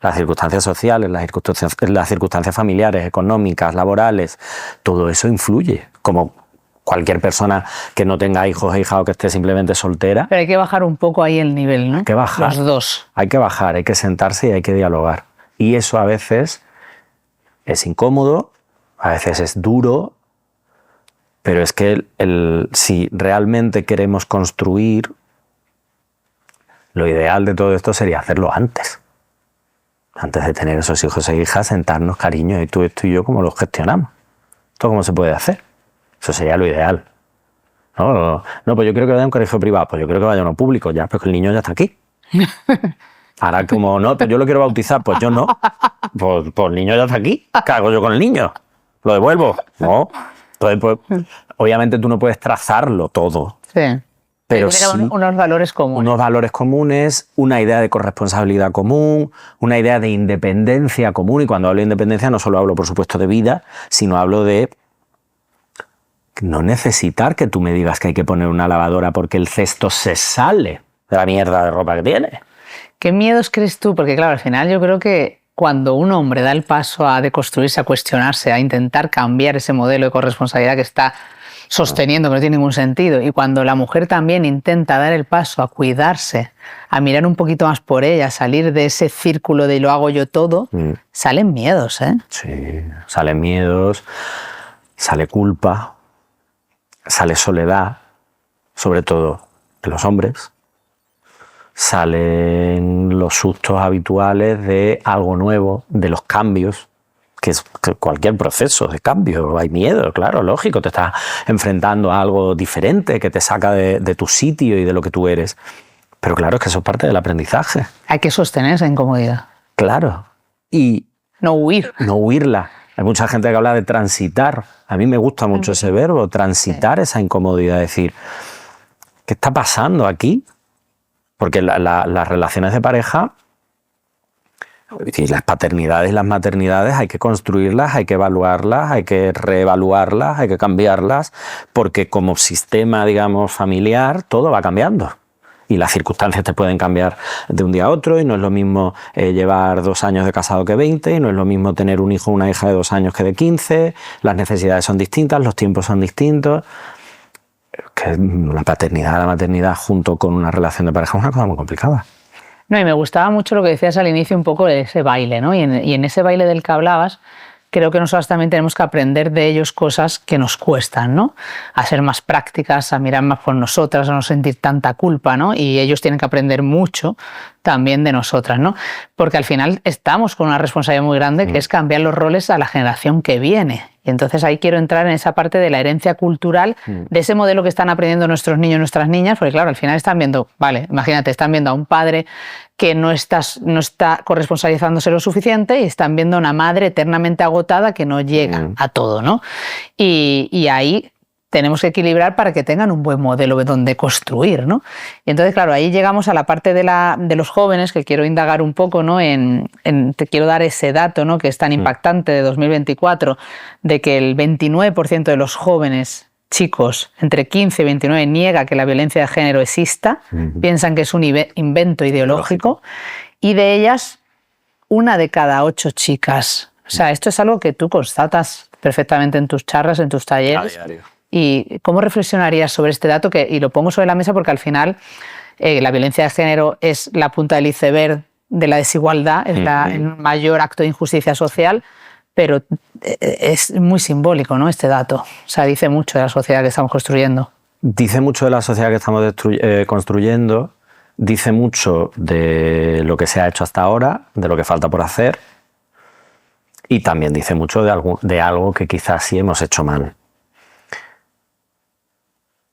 Las circunstancias sociales, las circunstancias familiares, económicas, laborales, todo eso influye. Como cualquier persona que no tenga hijos e hijas o que esté simplemente soltera. Pero hay que bajar un poco ahí el nivel, ¿no? Hay que bajar. Los dos. Hay que bajar, hay que sentarse y hay que dialogar. Y eso a veces es incómodo, a veces es duro. Pero es que si realmente queremos construir, lo ideal de todo esto sería hacerlo antes. Antes de tener esos hijos e hijas, sentarnos, cariño, y tú, esto y yo, ¿cómo lo gestionamos? ¿Esto cómo se puede hacer? Eso sería lo ideal. No, pues yo quiero que vaya a un colegio privado, pues yo quiero que vaya a uno público, ya, pero que el niño ya está aquí. Ahora como no, pues yo lo quiero bautizar, pues yo no. Pues el niño ya está aquí. ¿Qué hago yo con el niño? ¿Lo devuelvo? No. Entonces, pues, obviamente tú no puedes trazarlo todo. Sí. Pero sí, sí unos valores comunes. Unos valores comunes, una idea de corresponsabilidad común, una idea de independencia común. Y cuando hablo de independencia no solo hablo, por supuesto, de vida, sino hablo de no necesitar que tú me digas que hay que poner una lavadora porque el cesto se sale de la mierda de ropa que tiene. ¿Qué miedos crees tú? Porque claro, al final yo creo que cuando un hombre da el paso a deconstruirse, a cuestionarse, a intentar cambiar ese modelo de corresponsabilidad que está sosteniendo, que no tiene ningún sentido, y cuando la mujer también intenta dar el paso a cuidarse, a mirar un poquito más por ella, a salir de ese círculo de lo hago yo todo, salen miedos, ¿eh? Sí, salen miedos, sale culpa, sale soledad, sobre todo de los hombres. Salen los sustos habituales de algo nuevo, de los cambios, que es cualquier proceso de cambio. Hay miedo, claro, lógico, te estás enfrentando a algo diferente que te saca de tu sitio y de lo que tú eres. Pero claro, es que eso es parte del aprendizaje. Hay que sostener esa incomodidad. Claro. Y no huir. No huirla. Hay mucha gente que habla de transitar. A mí me gusta mucho ese verbo, transitar esa incomodidad. Es decir, ¿qué está pasando aquí? Porque las relaciones de pareja y las paternidades y las maternidades hay que construirlas, hay que evaluarlas, hay que reevaluarlas, hay que cambiarlas, porque como sistema, digamos, familiar, todo va cambiando. Y las circunstancias te pueden cambiar de un día a otro, y no es lo mismo llevar 2 años de casado que 20, y no es lo mismo tener un hijo o una hija de 2 años que de 15, las necesidades son distintas, los tiempos son distintos. Que la paternidad, la maternidad junto con una relación de pareja es una cosa muy complicada. No, y me gustaba mucho lo que decías al inicio un poco de ese baile, ¿no? Y en ese baile del que hablabas, creo que nosotros también tenemos que aprender de ellos cosas que nos cuestan, ¿no? A ser más prácticas, a mirar más por nosotras, a no sentir tanta culpa, ¿no? Y ellos tienen que aprender mucho también de nosotras, ¿no? Porque al final estamos con una responsabilidad muy grande que es cambiar los roles a la generación que viene. Y entonces ahí quiero entrar en esa parte de la herencia cultural, de ese modelo que están aprendiendo nuestros niños y nuestras niñas, porque claro, al final están viendo, vale, imagínate, están viendo a un padre que no está corresponsabilizándose lo suficiente y están viendo a una madre eternamente agotada que no llega a todo, ¿no? Y ahí tenemos que equilibrar para que tengan un buen modelo donde construir, ¿no? Y entonces, claro, ahí llegamos a la parte de los jóvenes, que quiero indagar un poco, ¿no? Te quiero dar ese dato, ¿no? Que es tan impactante de 2024, de que el 29% de los jóvenes chicos entre 15 y 29 niega que la violencia de género exista, piensan que es un invento ideológico, y de ellas, 1 de cada 8 chicas. O sea, esto es algo que tú constatas perfectamente en tus charlas, en tus talleres. A diario. ¿Y cómo reflexionarías sobre este dato? Y lo pongo sobre la mesa porque al final la violencia de género es la punta del iceberg de la desigualdad, es el mayor acto de injusticia social, pero es muy simbólico, ¿no? Este dato. O sea, dice mucho de la sociedad que estamos construyendo. Dice mucho de la sociedad que estamos construyendo, dice mucho de lo que se ha hecho hasta ahora, de lo que falta por hacer, y también dice mucho de algo que quizás sí hemos hecho mal.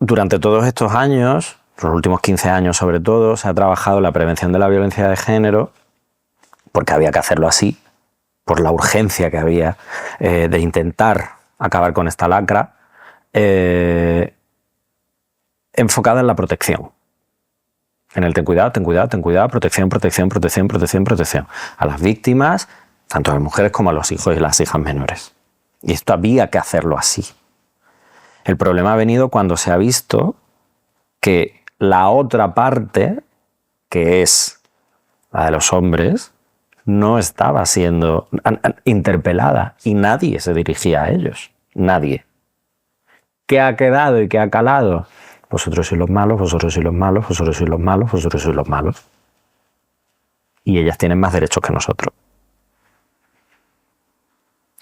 Durante todos estos años, los últimos 15 años sobre todo, se ha trabajado la prevención de la violencia de género, porque había que hacerlo así, por la urgencia que había de intentar acabar con esta lacra, enfocada en la protección. En el ten cuidado, protección, protección, protección, protección, protección. A las víctimas, tanto a las mujeres como a los hijos y las hijas menores. Y esto había que hacerlo así. El problema ha venido cuando se ha visto que la otra parte, que es la de los hombres, no estaba siendo interpelada y nadie se dirigía a ellos. Nadie. ¿Qué ha quedado y qué ha calado? Vosotros sois los malos, vosotros sois los malos, vosotros sois los malos, vosotros sois los malos. Y ellas tienen más derechos que nosotros.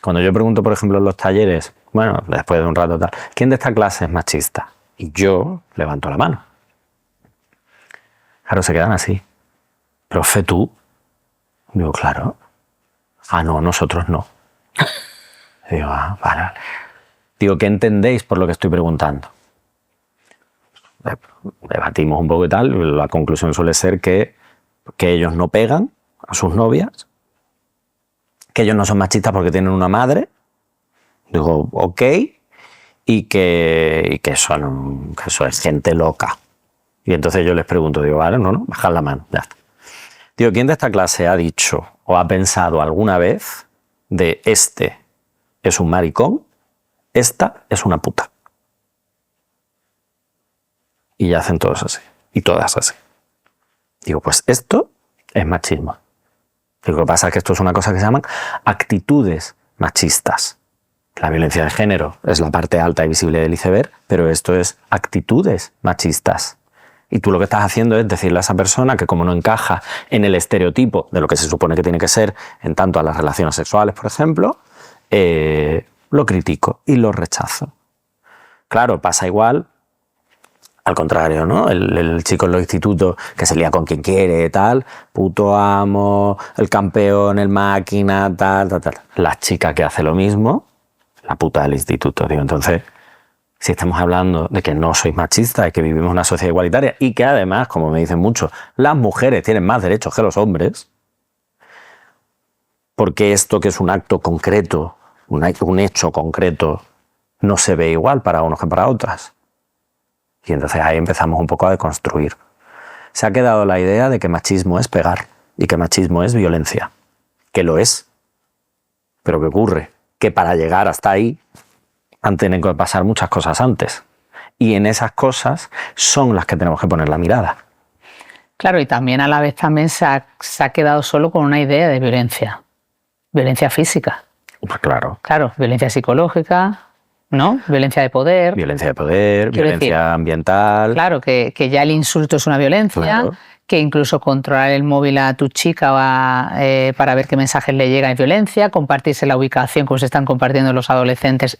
Cuando yo pregunto, por ejemplo, en los talleres, bueno, después de un rato tal, ¿quién de esta clase es machista? Y yo levanto la mano. Claro, se quedan así. Profe, ¿tú? Digo, claro. Ah, no, nosotros no. Digo, vale. Digo, ¿qué entendéis por lo que estoy preguntando? Debatimos un poco y tal. La conclusión suele ser que ellos no pegan a sus novias, que ellos no son machistas porque tienen una madre. Digo, ok, y que eso es gente loca. Y entonces yo les pregunto, digo, vale, no, bajad la mano, ya está. Digo, ¿quién de esta clase ha dicho o ha pensado alguna vez de este es un maricón, esta es una puta? Y ya hacen todos así, y todas así. Digo, pues esto es machismo. Digo, lo que pasa es que esto es una cosa que se llaman actitudes machistas. La violencia de género es la parte alta y visible del iceberg, pero esto es actitudes machistas. Y tú lo que estás haciendo es decirle a esa persona que, como no encaja en el estereotipo de lo que se supone que tiene que ser en tanto a las relaciones sexuales, por ejemplo, lo critico y lo rechazo. Claro, pasa igual al contrario, ¿no? El chico en los institutos que se lía con quien quiere, tal, puto amo, el campeón, el máquina, tal. La chica que hace lo mismo, la puta del instituto, digo. Entonces, si estamos hablando de que no sois machistas y que vivimos en una sociedad igualitaria y que además, como me dicen muchos, las mujeres tienen más derechos que los hombres, porque esto que es un acto concreto, un hecho concreto, no se ve igual para unos que para otras. Y entonces ahí empezamos un poco a deconstruir. Se ha quedado la idea de que machismo es pegar y que machismo es violencia. Que lo es. Pero ¿qué ocurre? Que para llegar hasta ahí han tenido que pasar muchas cosas antes. Y en esas cosas son las que tenemos que poner la mirada. Claro, y también a la vez también se ha quedado solo con una idea de violencia. Violencia física. Pues claro. Claro, violencia psicológica, ¿no? Violencia de poder. Violencia de poder, violencia ambiental. Claro, que ya el insulto es una violencia, claro. Que incluso controlar el móvil a tu chica para ver qué mensajes le llega es violencia, compartirse la ubicación como se están compartiendo los adolescentes.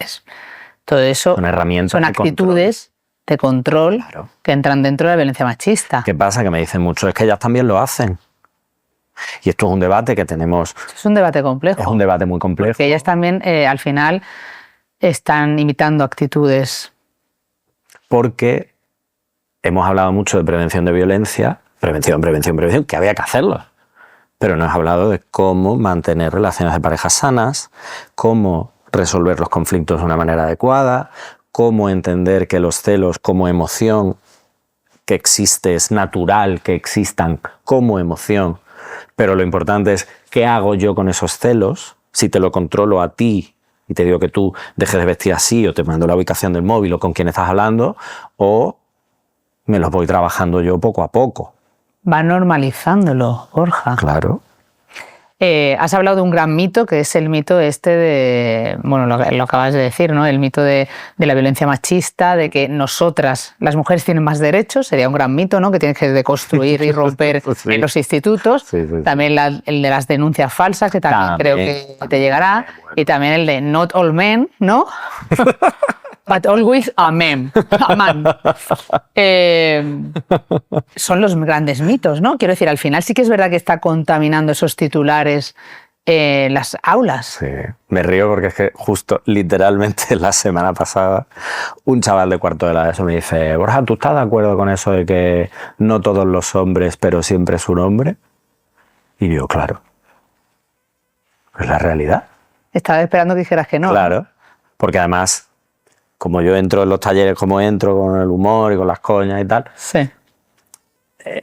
Todo eso son herramientas, son actitudes de control claro. Que entran dentro de la violencia machista. ¿Qué pasa? Que me dicen mucho, es que ellas también lo hacen. Y esto es un debate que tenemos. Es un debate complejo. Es un debate muy complejo. Porque ellas también, al final, están imitando actitudes? Porque hemos hablado mucho de prevención de violencia, prevención, que había que hacerlo. Pero no has hablado de cómo mantener relaciones de pareja sanas, cómo resolver los conflictos de una manera adecuada, cómo entender que los celos como emoción que existe, es natural que existan como emoción, pero lo importante es qué hago yo con esos celos, si te lo controlo a ti y te digo que tú dejes de vestir así o te mando la ubicación del móvil o con quién estás hablando, o me los voy trabajando yo poco a poco. Va normalizándolo, Borja. Claro. Has hablado de un gran mito, que es el mito este de, bueno, lo acabas de decir, ¿no? El mito de la violencia machista, de que nosotras, las mujeres, tienen más derechos, sería un gran mito, ¿no? Que tienes que deconstruir y romper Sí. en los institutos. Sí. También el de las denuncias falsas, que también creo que te llegará. Y también el de not all men, ¿no? But always a man. Son los grandes mitos, ¿no? Quiero decir, al final sí que es verdad que está contaminando esos titulares las aulas. Sí, me río porque es que justo, literalmente, la semana pasada, un chaval de cuarto de la ESO me dice: Borja, ¿tú estás de acuerdo con eso de que no todos los hombres, pero siempre es un hombre? Y yo, claro. Es la realidad. Estaba esperando que dijeras que no. Claro, porque además, como yo entro en los talleres como entro, con el humor y con las coñas y tal, Sí.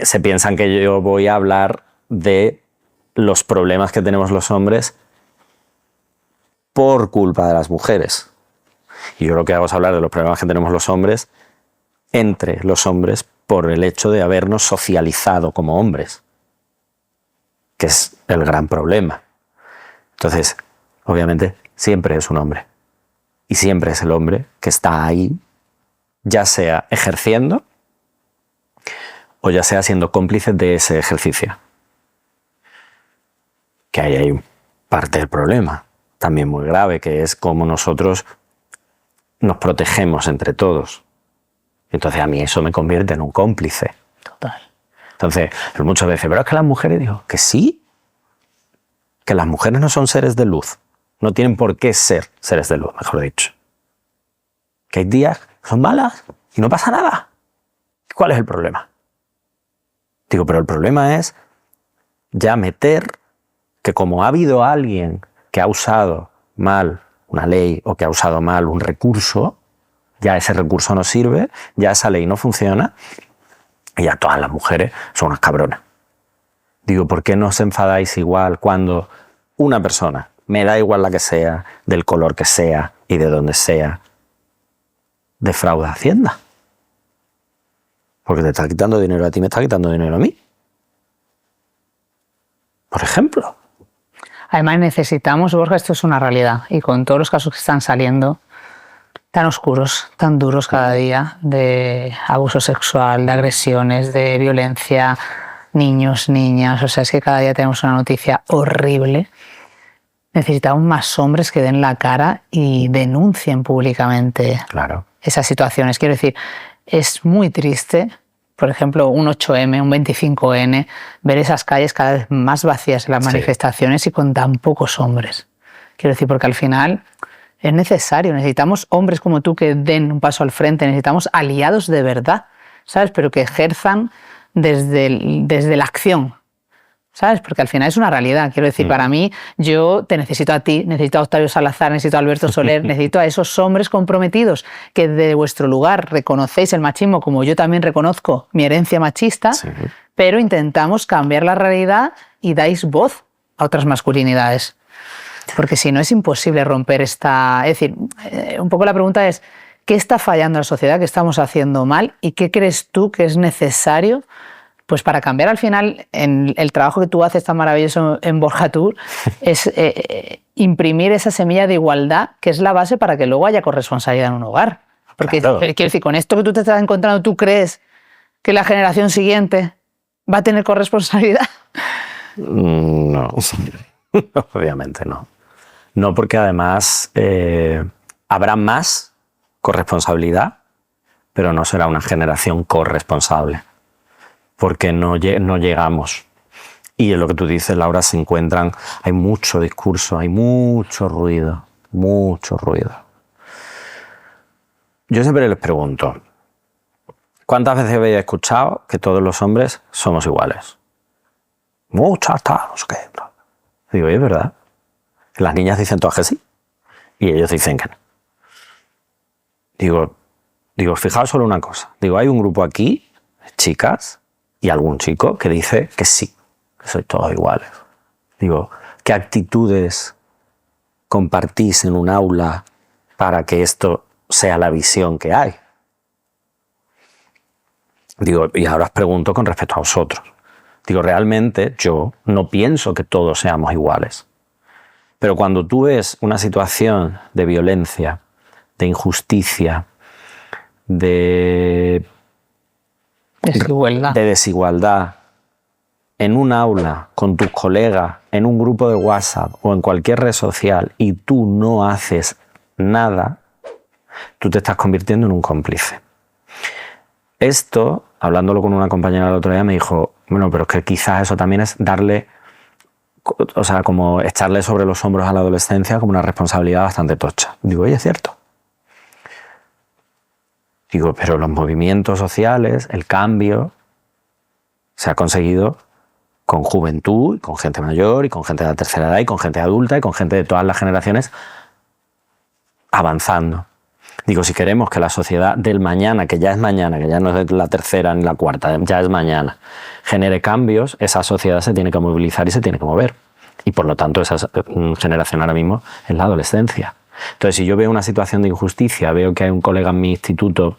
se piensan que yo voy a hablar de los problemas que tenemos los hombres por culpa de las mujeres. Y yo lo que hago es hablar de los problemas que tenemos los hombres entre los hombres por el hecho de habernos socializado como hombres, que es el gran problema. Entonces, obviamente, siempre es un hombre. Y siempre es el hombre que está ahí, ya sea ejerciendo o ya sea siendo cómplice de ese ejercicio. Que ahí hay parte del problema, también muy grave, que es cómo nosotros nos protegemos entre todos. Entonces a mí eso me convierte en un cómplice. Total. Entonces, muchas veces, pero es que las mujeres, digo, que sí, que las mujeres no son seres de luz. No tienen por qué ser seres de luz, mejor dicho. Que hay días que son malas y no pasa nada. ¿Cuál es el problema? Digo, pero el problema es ya meter que como ha habido alguien que ha usado mal una ley o que ha usado mal un recurso, ya ese recurso no sirve, ya esa ley no funciona y ya todas las mujeres son unas cabronas. Digo, ¿por qué no os enfadáis igual cuando una persona, me da igual la que sea, del color que sea y de donde sea, defrauda Hacienda? Porque te está quitando dinero a ti, me está quitando dinero a mí. Por ejemplo. Además necesitamos, Borja, esto es una realidad, y con todos los casos que están saliendo, tan oscuros, tan duros cada día, de abuso sexual, de agresiones, de violencia, niños, niñas, o sea, es que cada día tenemos una noticia horrible. Necesitamos más hombres que den la cara y denuncien públicamente Claro. esas situaciones. Quiero decir, es muy triste, por ejemplo, un 8M, un 25N, ver esas calles cada vez más vacías en las manifestaciones y con tan pocos hombres. Quiero decir, porque al final es necesario, necesitamos hombres como tú que den un paso al frente, necesitamos aliados de verdad, ¿sabes? Pero que ejerzan desde la acción, ¿sabes? Porque al final es una realidad. Quiero decir, para mí, yo te necesito a ti, necesito a Octavio Salazar, necesito a Alberto Soler, necesito a esos hombres comprometidos que de vuestro lugar reconocéis el machismo, como yo también reconozco mi herencia machista, pero intentamos cambiar la realidad y dais voz a otras masculinidades. Porque si no es imposible romper esta... Es decir, un poco la pregunta es, ¿qué está fallando en la sociedad? ¿Qué estamos haciendo mal? ¿Y qué crees tú que es necesario pues para cambiar al final? En el trabajo que tú haces tan maravilloso en Borja Tour es imprimir esa semilla de igualdad que es la base para que luego haya corresponsabilidad en un hogar. Porque Claro. quiero decir, con esto que tú te estás encontrando, ¿tú crees que la generación siguiente va a tener corresponsabilidad? No, obviamente no. No, porque además habrá más corresponsabilidad, pero no será una generación corresponsable, porque no llegamos. Y en lo que tú dices, Laura, se encuentran, hay mucho discurso, hay mucho ruido, mucho ruido. yo siempre les pregunto, ¿cuántas veces habéis escuchado que todos los hombres somos iguales? Muchas, no sé qué. Digo, es verdad. Las niñas dicen todas que sí y ellos dicen que no. Digo, fijaos solo una cosa. Digo, hay un grupo aquí, chicas, y algún chico que dice que sí, que sois todos iguales. Digo, ¿qué actitudes compartís en un aula para que esto sea la visión que hay? Digo, y ahora os pregunto con respecto a vosotros. Digo, realmente yo no pienso que todos seamos iguales. Pero cuando tú ves una situación de violencia, de injusticia, de desigualdad en un aula, con tus colegas, en un grupo de WhatsApp o en cualquier red social y tú no haces nada, tú te estás convirtiendo en un cómplice. Esto, hablándolo con una compañera el otro día, me dijo, bueno, pero es que quizás eso también es darle, o sea, como echarle sobre los hombros a la adolescencia como una responsabilidad bastante tocha. Digo, oye, es cierto. Digo, pero los movimientos sociales, el cambio, se ha conseguido con juventud, y con gente mayor, y con gente de la tercera edad, y con gente adulta, y con gente de todas las generaciones avanzando. Digo, si queremos que la sociedad del mañana, que ya es mañana, que ya no es la tercera ni la cuarta, ya es mañana, genere cambios, esa sociedad se tiene que movilizar y se tiene que mover. Y por lo tanto, esa generación ahora mismo es la adolescencia. Entonces, si yo veo una situación de injusticia, veo que hay un colega en mi instituto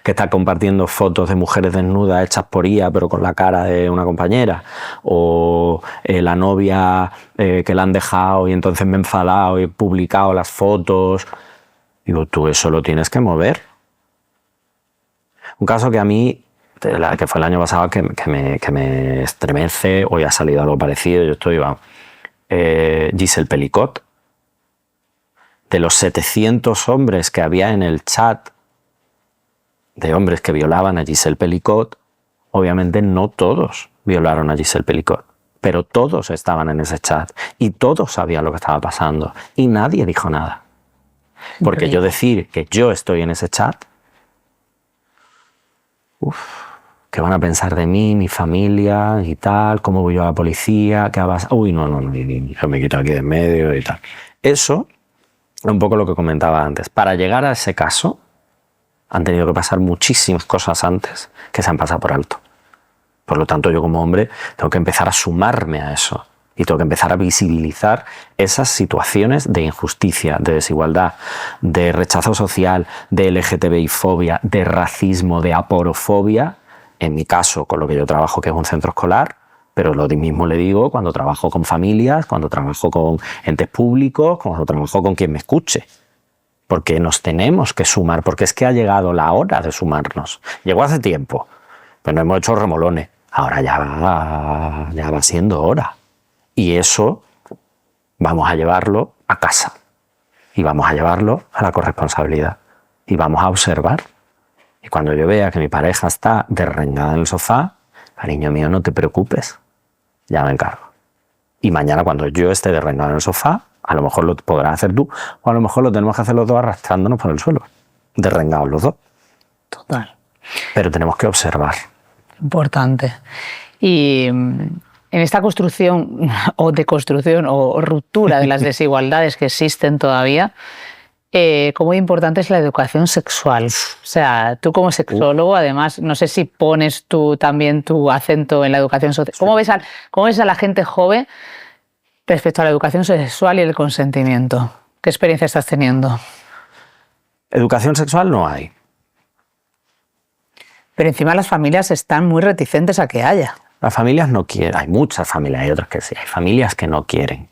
que está compartiendo fotos de mujeres desnudas hechas por IA, pero con la cara de una compañera, o la novia que la han dejado y entonces me he enfadado y he publicado las fotos. Digo, tú eso lo tienes que mover. Un caso que a mí, que fue el año pasado, que me estremece, hoy ha salido algo parecido, yo estoy, Giselle Pelicot. De los 700 hombres que había en el chat de hombres que violaban a Giselle Pelicot, obviamente no todos violaron a Giselle Pelicot, pero todos estaban en ese chat y todos sabían lo que estaba pasando y nadie dijo nada. Porque yo decir que yo estoy en ese chat, ¿qué van a pensar de mí, mi familia y tal? ¿Cómo voy yo a la policía? ¿Qué vas? Uy, no, yo me quito aquí de en medio y tal. Eso es un poco lo que comentaba antes. Para llegar a ese caso, han tenido que pasar muchísimas cosas antes que se han pasado por alto. Por lo tanto, yo como hombre tengo que empezar a sumarme a eso. Y tengo que empezar a visibilizar esas situaciones de injusticia, de desigualdad, de rechazo social, de LGTBI-fobia, de racismo, de aporofobia. En mi caso, con lo que yo trabajo, que es un centro escolar, pero lo mismo le digo cuando trabajo con familias, cuando trabajo con entes públicos, cuando trabajo con quien me escuche. Porque nos tenemos que sumar, porque es que ha llegado la hora de sumarnos. Llegó hace tiempo, pero no hemos hecho remolones. Ahora ya va siendo hora. Y eso vamos a llevarlo a casa y vamos a llevarlo a la corresponsabilidad y vamos a observar. Y cuando yo vea que mi pareja está derrengada en el sofá, cariño mío, no te preocupes, ya me encargo. Y mañana cuando yo esté derrengado en el sofá, a lo mejor lo podrás hacer tú o a lo mejor lo tenemos que hacer los dos arrastrándonos por el suelo, derrengados los dos. Total. Pero tenemos que observar. Importante. Y en esta construcción o deconstrucción o ruptura de las desigualdades que existen todavía, ¿cómo importante es la educación sexual? O sea, tú como sexólogo, además, no sé si pones tú también tu acento en la educación sexual. ¿Cómo ves a la gente joven respecto a la educación sexual y el consentimiento? ¿Qué experiencia estás teniendo? Educación sexual no hay. Pero encima las familias están muy reticentes a que haya. Las familias no quieren, hay muchas familias, hay otras que sí, hay familias que no quieren.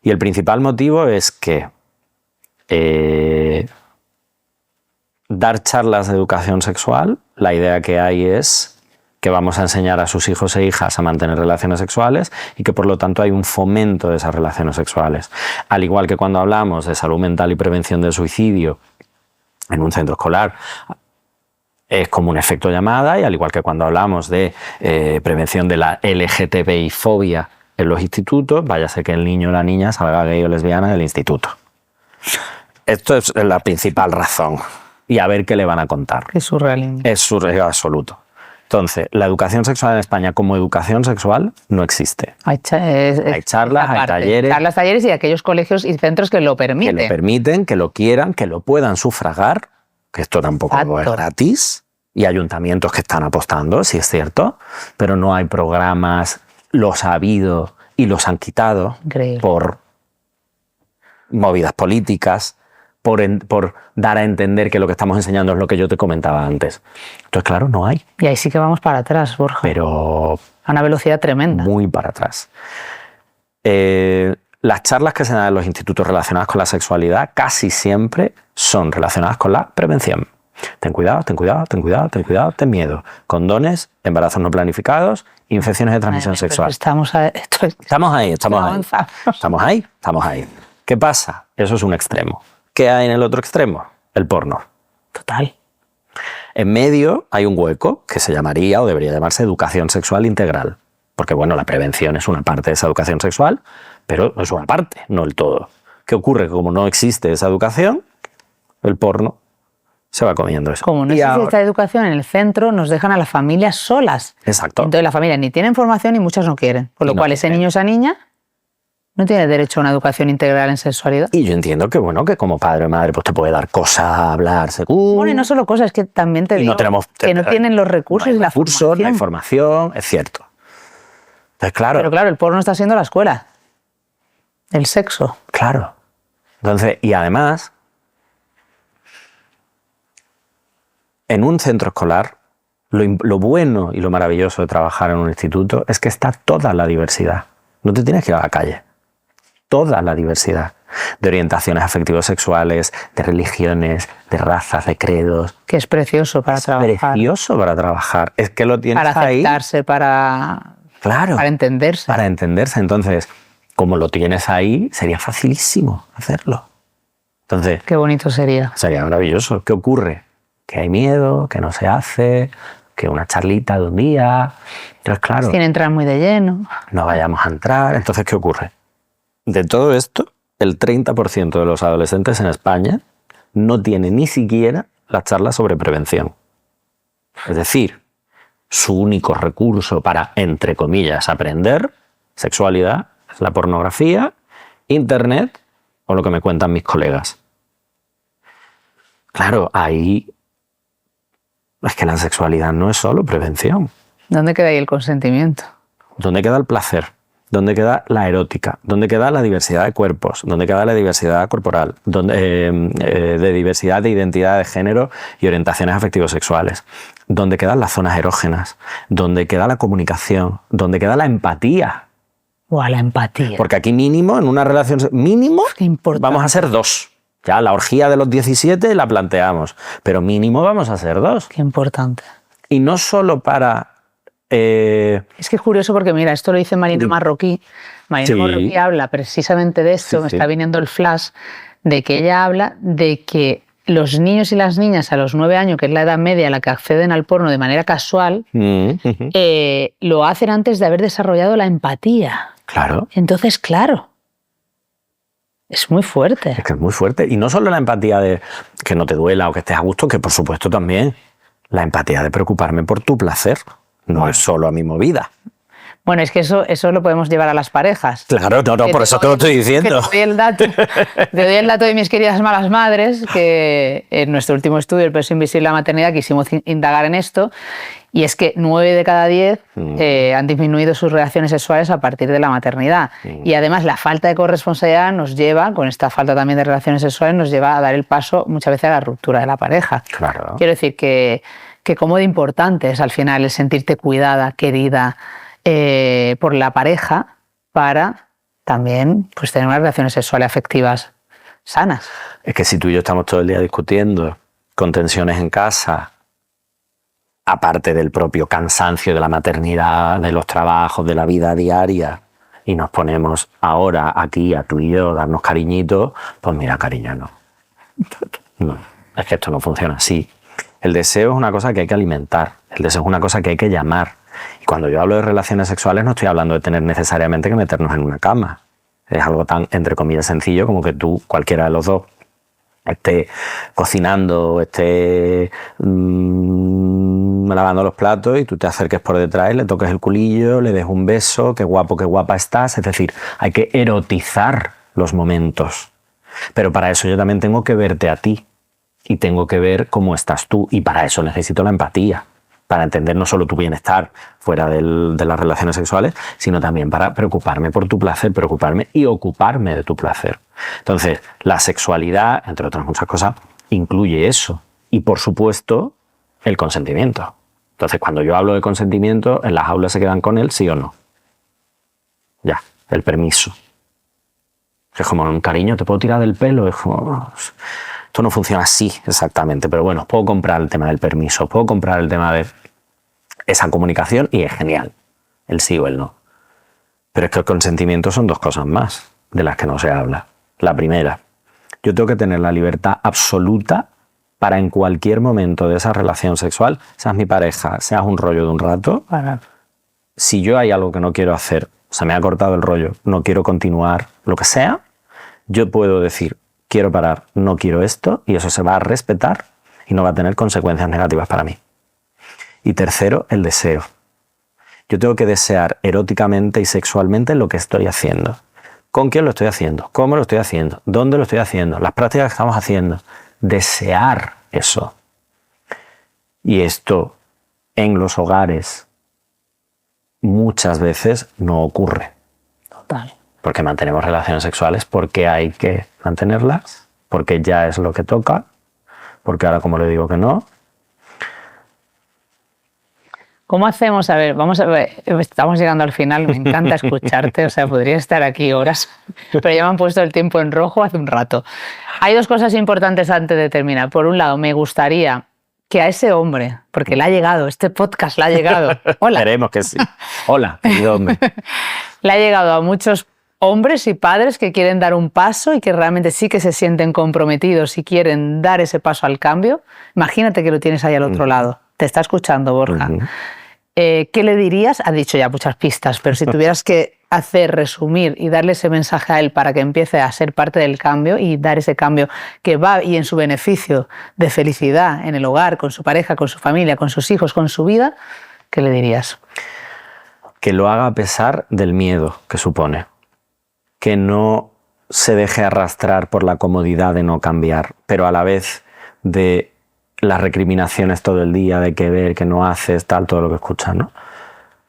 Y el principal motivo es que dar charlas de educación sexual, la idea que hay es que vamos a enseñar a sus hijos e hijas a mantener relaciones sexuales y que por lo tanto hay un fomento de esas relaciones sexuales. Al igual que cuando hablamos de salud mental y prevención del suicidio en un centro escolar, es como un efecto llamada, y al igual que cuando hablamos de prevención de la LGTBI-fobia en los institutos, vaya a ser que el niño o la niña salga gay o lesbiana del instituto. Esto es la principal razón. Y a ver qué le van a contar. Qué surrealismo. Es surreal absoluto. Entonces, la educación sexual en España como educación sexual no existe. Hay charlas, hay talleres. Charlas, talleres y aquellos colegios y centros que lo permiten. Que lo permiten, que lo quieran, que lo puedan sufragar, que esto tampoco es gratis. Y ayuntamientos que están apostando, sí es cierto, pero no hay programas, los ha habido y los han quitado. Increíble. Por movidas políticas, por dar a entender que lo que estamos enseñando es lo que yo te comentaba antes. Entonces, claro, no hay. Y ahí sí que vamos para atrás, Borja. Pero a una velocidad tremenda. Muy para atrás. Las charlas que se dan en los institutos relacionadas con la sexualidad casi siempre son relacionadas con la prevención. Ten cuidado, ten cuidado, ten cuidado, ten cuidado, ten miedo. Condones, embarazos no planificados, infecciones de transmisión sexual. Estamos ahí. Estamos ahí. ¿Qué pasa? Eso es un extremo. ¿Qué hay en el otro extremo? El porno. Total. En medio hay un hueco que se llamaría o debería llamarse educación sexual integral. Porque, bueno, la prevención es una parte de esa educación sexual, pero es una parte, no el todo. ¿Qué ocurre? Que como no existe esa educación, el porno se va comiendo eso. Como no existe esta educación en el centro, nos dejan a las familias solas. Exacto. Entonces las familias ni tienen formación y muchas no quieren. Con lo cual ese niño o esa niña no tiene derecho a una educación integral en sexualidad. Y yo entiendo que, bueno, que como padre o madre pues te puede dar cosas a hablar según... Bueno, y no solo cosas, es que también te digo que no tienen los recursos y la formación. No hay formación, es cierto. Entonces, claro... Pero claro, el porno está siendo la escuela. El sexo. Claro. Entonces, y además, en un centro escolar, lo bueno y lo maravilloso de trabajar en un instituto es que está toda la diversidad. No te tienes que ir a la calle. Toda la diversidad de orientaciones afectivo-sexuales, de religiones, de razas, de credos. Que es precioso para trabajar. Es precioso para trabajar. Es que lo tienes ahí. Para aceptarse, para entenderse. Para entenderse. Entonces, como lo tienes ahí, sería facilísimo hacerlo. Entonces, qué bonito sería. Sería maravilloso. ¿Qué ocurre? Que hay miedo, que no se hace, que una charlita de un día. Entonces, claro. Sin entrar muy de lleno. No vayamos a entrar. Entonces, ¿qué ocurre? De todo esto, el 30% de los adolescentes en España no tiene ni siquiera la charla sobre prevención. Es decir, su único recurso para, entre comillas, aprender sexualidad es la pornografía, internet o lo que me cuentan mis colegas. Claro, ahí es que la sexualidad no es solo prevención. ¿Dónde queda ahí el consentimiento? ¿Dónde queda el placer? ¿Dónde queda la erótica? ¿Dónde queda la diversidad de cuerpos? ¿Dónde queda la diversidad corporal? De diversidad de identidad de género y orientaciones afectivo-sexuales? ¿Dónde quedan las zonas erógenas? ¿Dónde queda la comunicación? ¿Dónde queda la empatía? La empatía. Porque aquí mínimo, en una relación mínimo, vamos a ser dos. Ya la orgía de los 17 la planteamos, pero mínimo vamos a ser dos. Qué importante. Y no solo para... Es que es curioso porque, mira, esto lo dice Marina Marroquí. Marina Marroquí habla precisamente de esto, me está viniendo el flash, de que ella habla de que los niños y las niñas a los 9 años, que es la edad media a la que acceden al porno de manera casual, lo hacen antes de haber desarrollado la empatía. Claro. Entonces, claro, es muy fuerte. Es que es muy fuerte. Y no solo la empatía de que no te duela o que estés a gusto, que por supuesto también. La empatía de preocuparme por tu placer. No es solo a mi movida. Bueno, es que eso lo podemos llevar a las parejas. Claro, no, por eso te lo estoy diciendo. Te doy el dato de mis queridas malas madres, que en nuestro último estudio, El peso invisible de la maternidad, quisimos indagar en esto, y es que 9 de cada 10 han disminuido sus relaciones sexuales a partir de la maternidad. Y además la falta de corresponsabilidad nos lleva, con esta falta también de relaciones sexuales, nos lleva a dar el paso muchas veces a la ruptura de la pareja. Claro. Quiero decir que cómo de importante es al final el sentirte cuidada, querida por la pareja para también pues, tener unas relaciones sexuales afectivas sanas. Es que si tú y yo estamos todo el día discutiendo con tensiones en casa, aparte del propio cansancio de la maternidad, de los trabajos, de la vida diaria, y nos ponemos ahora aquí a tú y yo darnos cariñitos, pues mira, cariño, no. No, es que esto no funciona así. El deseo es una cosa que hay que alimentar, el deseo es una cosa que hay que llamar. Y cuando yo hablo de relaciones sexuales no estoy hablando de tener necesariamente que meternos en una cama. Es algo tan, entre comillas, sencillo como que tú, cualquiera de los dos, esté cocinando, esté lavando los platos y tú te acerques por detrás y le toques el culillo, le des un beso, qué guapo, qué guapa estás. Es decir, hay que erotizar los momentos. Pero para eso yo también tengo que verte a ti y tengo que ver cómo estás tú, y para eso necesito la empatía, para entender no solo tu bienestar fuera de las relaciones sexuales, sino también para preocuparme por tu placer, preocuparme y ocuparme de tu placer. Entonces, la sexualidad, entre otras muchas cosas, incluye eso. Y, por supuesto, el consentimiento. Entonces, cuando yo hablo de consentimiento, en las aulas se quedan con él, sí o no. Ya, el permiso. Es como un cariño, te puedo tirar del pelo. Es como, esto no funciona así exactamente, pero bueno, puedo comprar el tema del permiso, puedo comprar el tema de esa comunicación y es genial, el sí o el no. Pero es que el consentimiento son dos cosas más de las que no se habla. La primera, yo tengo que tener la libertad absoluta para en cualquier momento de esa relación sexual, seas mi pareja, seas un rollo de un rato, si yo hay algo que no quiero hacer, se me ha cortado el rollo, no quiero continuar, lo que sea, yo puedo decir, quiero parar, no quiero esto, y eso se va a respetar y no va a tener consecuencias negativas para mí. Y tercero, el deseo. Yo tengo que desear eróticamente y sexualmente lo que estoy haciendo. ¿Con quién lo estoy haciendo? ¿Cómo lo estoy haciendo? ¿Dónde lo estoy haciendo? Las prácticas que estamos haciendo. Desear eso. Y esto en los hogares muchas veces no ocurre. Total. Porque mantenemos relaciones sexuales porque hay que mantenerlas, porque ya es lo que toca, porque ahora como le digo que no. ¿Cómo hacemos? A ver, vamos a ver, estamos llegando al final, me encanta escucharte, o sea, podría estar aquí horas, pero ya me han puesto el tiempo en rojo hace un rato. Hay dos cosas importantes antes de terminar. Por un lado, me gustaría que a ese hombre, porque le ha llegado, este podcast le ha llegado. Hola. Esperemos que sí. Hola, querido hombre. Le ha llegado a muchos hombres y padres que quieren dar un paso y que realmente sí que se sienten comprometidos y quieren dar ese paso al cambio. Imagínate que lo tienes ahí al otro lado. Te está escuchando, Borja. ¿Qué le dirías? Ha dicho ya muchas pistas, pero si tuvieras que resumir y darle ese mensaje a él para que empiece a ser parte del cambio y dar ese cambio que va y en su beneficio de felicidad en el hogar, con su pareja, con su familia, con sus hijos, con su vida, ¿qué le dirías? Que lo haga a pesar del miedo que supone. Que no se deje arrastrar por la comodidad de no cambiar, pero a la vez de las recriminaciones todo el día, de que ver, que no haces, tal, todo lo que escuchas, ¿no?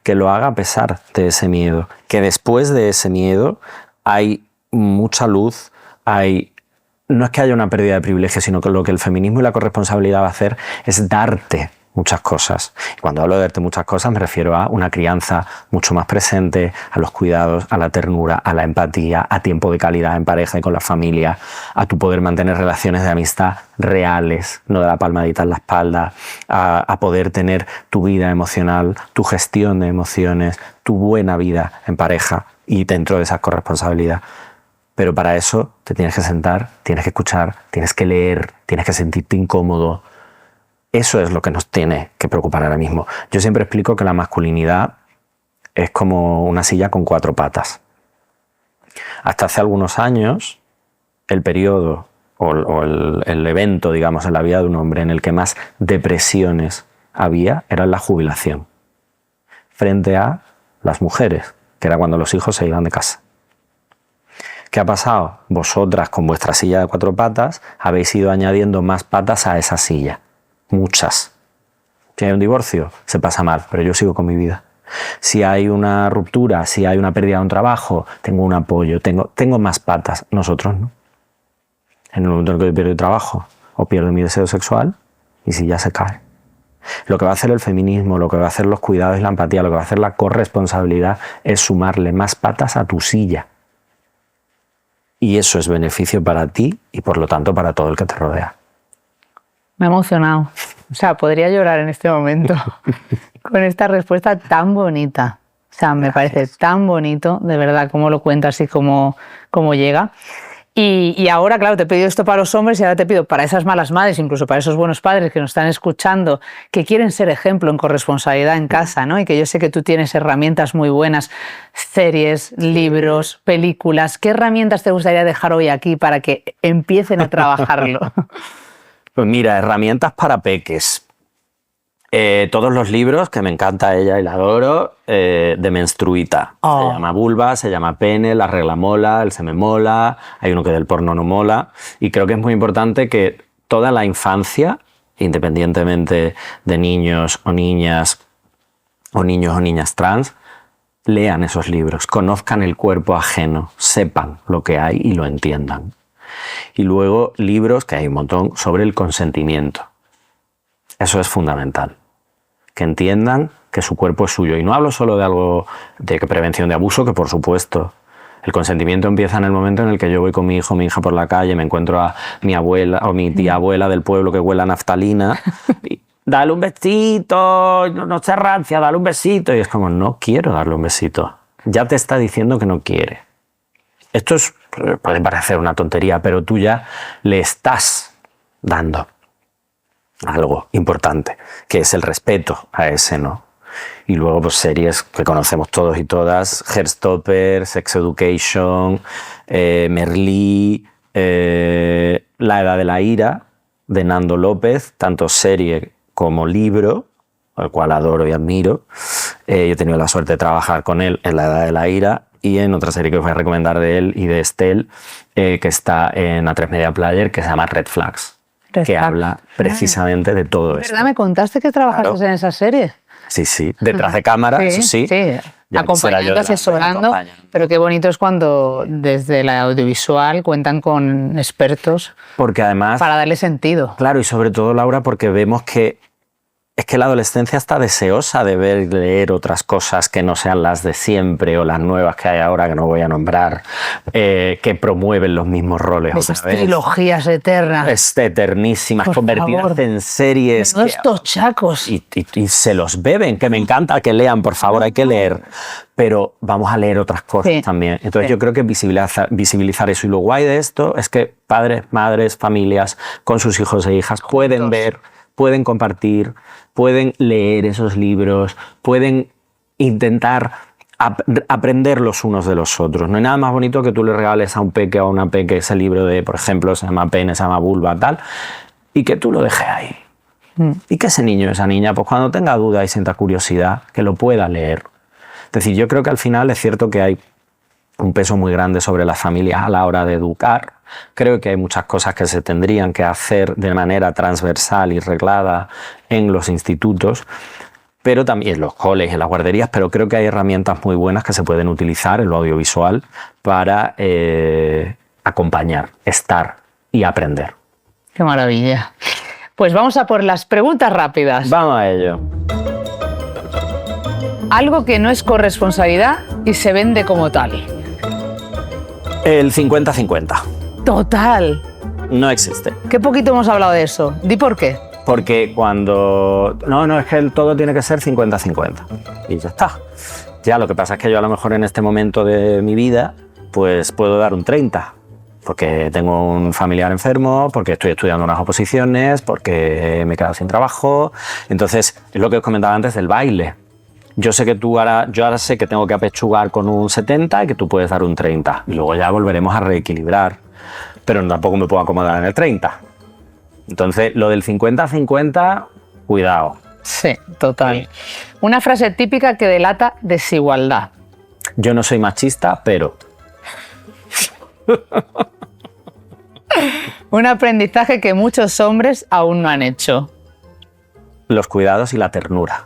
Que lo haga a pesar de ese miedo. Que después de ese miedo hay mucha luz, no es que haya una pérdida de privilegio, sino que lo que el feminismo y la corresponsabilidad va a hacer es darte muchas cosas. Y cuando hablo de darte muchas cosas me refiero a una crianza mucho más presente, a los cuidados, a la ternura, a la empatía, a tiempo de calidad en pareja y con la familia, a tu poder mantener relaciones de amistad reales, no de la palmadita en la espalda, a poder tener tu vida emocional, tu gestión de emociones, tu buena vida en pareja y dentro de esa corresponsabilidad. Pero para eso te tienes que sentar, tienes que escuchar, tienes que leer, tienes que sentirte incómodo. Eso es lo que nos tiene que preocupar ahora mismo. Yo siempre explico que la masculinidad es como una silla con 4 patas. Hasta hace algunos años, el periodo o el evento, digamos, en la vida de un hombre en el que más depresiones había era la jubilación, frente a las mujeres, que era cuando los hijos se iban de casa. ¿Qué ha pasado? Vosotras, con vuestra silla de 4 patas, habéis ido añadiendo más patas a esa silla. Muchas. Si hay un divorcio, se pasa mal, pero yo sigo con mi vida. Si hay una ruptura, si hay una pérdida de un trabajo, tengo un apoyo, tengo más patas. Nosotros no. En el momento en que yo pierdo el trabajo o pierdo mi deseo sexual, y si ya se cae. Lo que va a hacer el feminismo, lo que va a hacer los cuidados y la empatía, lo que va a hacer la corresponsabilidad es sumarle más patas a tu silla. Y eso es beneficio para ti y por lo tanto para todo el que te rodea. Me ha emocionado. O sea, podría llorar en este momento con esta respuesta tan bonita. O sea, me parece tan bonito, de verdad, cómo lo cuentas y cómo llega. Y ahora, claro, te he pedido esto para los hombres y ahora te pido para esas malas madres, incluso para esos buenos padres que nos están escuchando, que quieren ser ejemplo en corresponsabilidad en casa, ¿no? Y que yo sé que tú tienes herramientas muy buenas, series, libros, películas. ¿Qué herramientas te gustaría dejar hoy aquí para que empiecen a trabajarlo? Pues mira, herramientas para peques. Todos los libros, que me encanta ella y la adoro, de Menstruita. Oh. Se llama Vulva, se llama Pene, la regla mola, el semen mola, hay uno que del porno no mola. Y creo que es muy importante que toda la infancia, independientemente de niños o niñas trans, lean esos libros, conozcan el cuerpo ajeno, sepan lo que hay y lo entiendan. Y luego libros, que hay un montón, sobre el consentimiento. Eso es fundamental. Que entiendan que su cuerpo es suyo. Y no hablo solo de algo de prevención de abuso, que por supuesto. El consentimiento empieza en el momento en el que yo voy con mi hijo o mi hija por la calle, me encuentro a mi abuela o mi tía abuela del pueblo que huele a naftalina. Y, dale un besito, no seas rancia, dale un besito. Y es como, no quiero darle un besito. Ya te está diciendo que no quiere. Esto puede parecer una tontería, pero tú ya le estás dando algo importante, que es el respeto a ese no. Y luego pues series que conocemos todos y todas, Heartstopper, Sex Education, Merlí, La Edad de la Ira, de Nando López, tanto serie como libro, al cual adoro y admiro. Yo he tenido la suerte de trabajar con él en La Edad de la Ira y en otra serie que os voy a recomendar de él y de Estelle, que está en A3 Media Player, que se llama Red Flags. Que habla precisamente de todo esto. ¿Verdad? ¿Me contaste que trabajaste en esa serie? Sí, detrás de cámara, eso sí. Ya acompañando, asesorando, pero qué bonito es cuando desde la audiovisual cuentan con expertos. Porque además, para darle sentido. Claro, y sobre todo, Laura, porque vemos que es que la adolescencia está deseosa de ver y leer otras cosas que no sean las de siempre o las nuevas que hay ahora, que no voy a nombrar, que promueven los mismos roles. Esas trilogías eternas. Eternísimas, por convertidas favor, en series. Estos chacos. Y se los beben, que me encanta que lean, por favor, hay que leer. Pero vamos a leer otras cosas también. Entonces yo creo que visibilizar eso. Y lo guay de esto es que padres, madres, familias, con sus hijos e hijas, pueden ver, pueden compartir, pueden leer esos libros, pueden intentar aprender los unos de los otros. No hay nada más bonito que tú le regales a un peque o a una peque ese libro de, por ejemplo, se llama Pene, se llama Vulva, tal, y que tú lo dejes ahí. Y que ese niño o esa niña, pues cuando tenga duda y sienta curiosidad, que lo pueda leer. Es decir, yo creo que al final es cierto que hay un peso muy grande sobre las familias a la hora de educar. Creo que hay muchas cosas que se tendrían que hacer de manera transversal y reglada en los institutos, pero también en los coles, en las guarderías, pero creo que hay herramientas muy buenas que se pueden utilizar en lo audiovisual para acompañar, estar y aprender. Qué maravilla. Pues vamos a por las preguntas rápidas. Vamos a ello. Algo que no es corresponsabilidad y se vende como tal. El 50-50. Total. No existe. Qué poquito hemos hablado de eso. Di por qué. Porque cuando... No, es que todo tiene que ser 50-50. Y ya está. Ya, lo que pasa es que yo a lo mejor en este momento de mi vida, pues puedo dar un 30. Porque tengo un familiar enfermo, porque estoy estudiando unas oposiciones, porque me he quedado sin trabajo. Entonces, es lo que os comentaba antes del baile. Yo sé que yo ahora sé que tengo que apechugar con un 70 y que tú puedes dar un 30. Y luego ya volveremos a reequilibrar. Pero tampoco me puedo acomodar en el 30. Entonces, lo del 50-50, cuidado. Sí, total. Una frase típica que delata desigualdad. Yo no soy machista, pero... Un aprendizaje que muchos hombres aún no han hecho. Los cuidados y la ternura.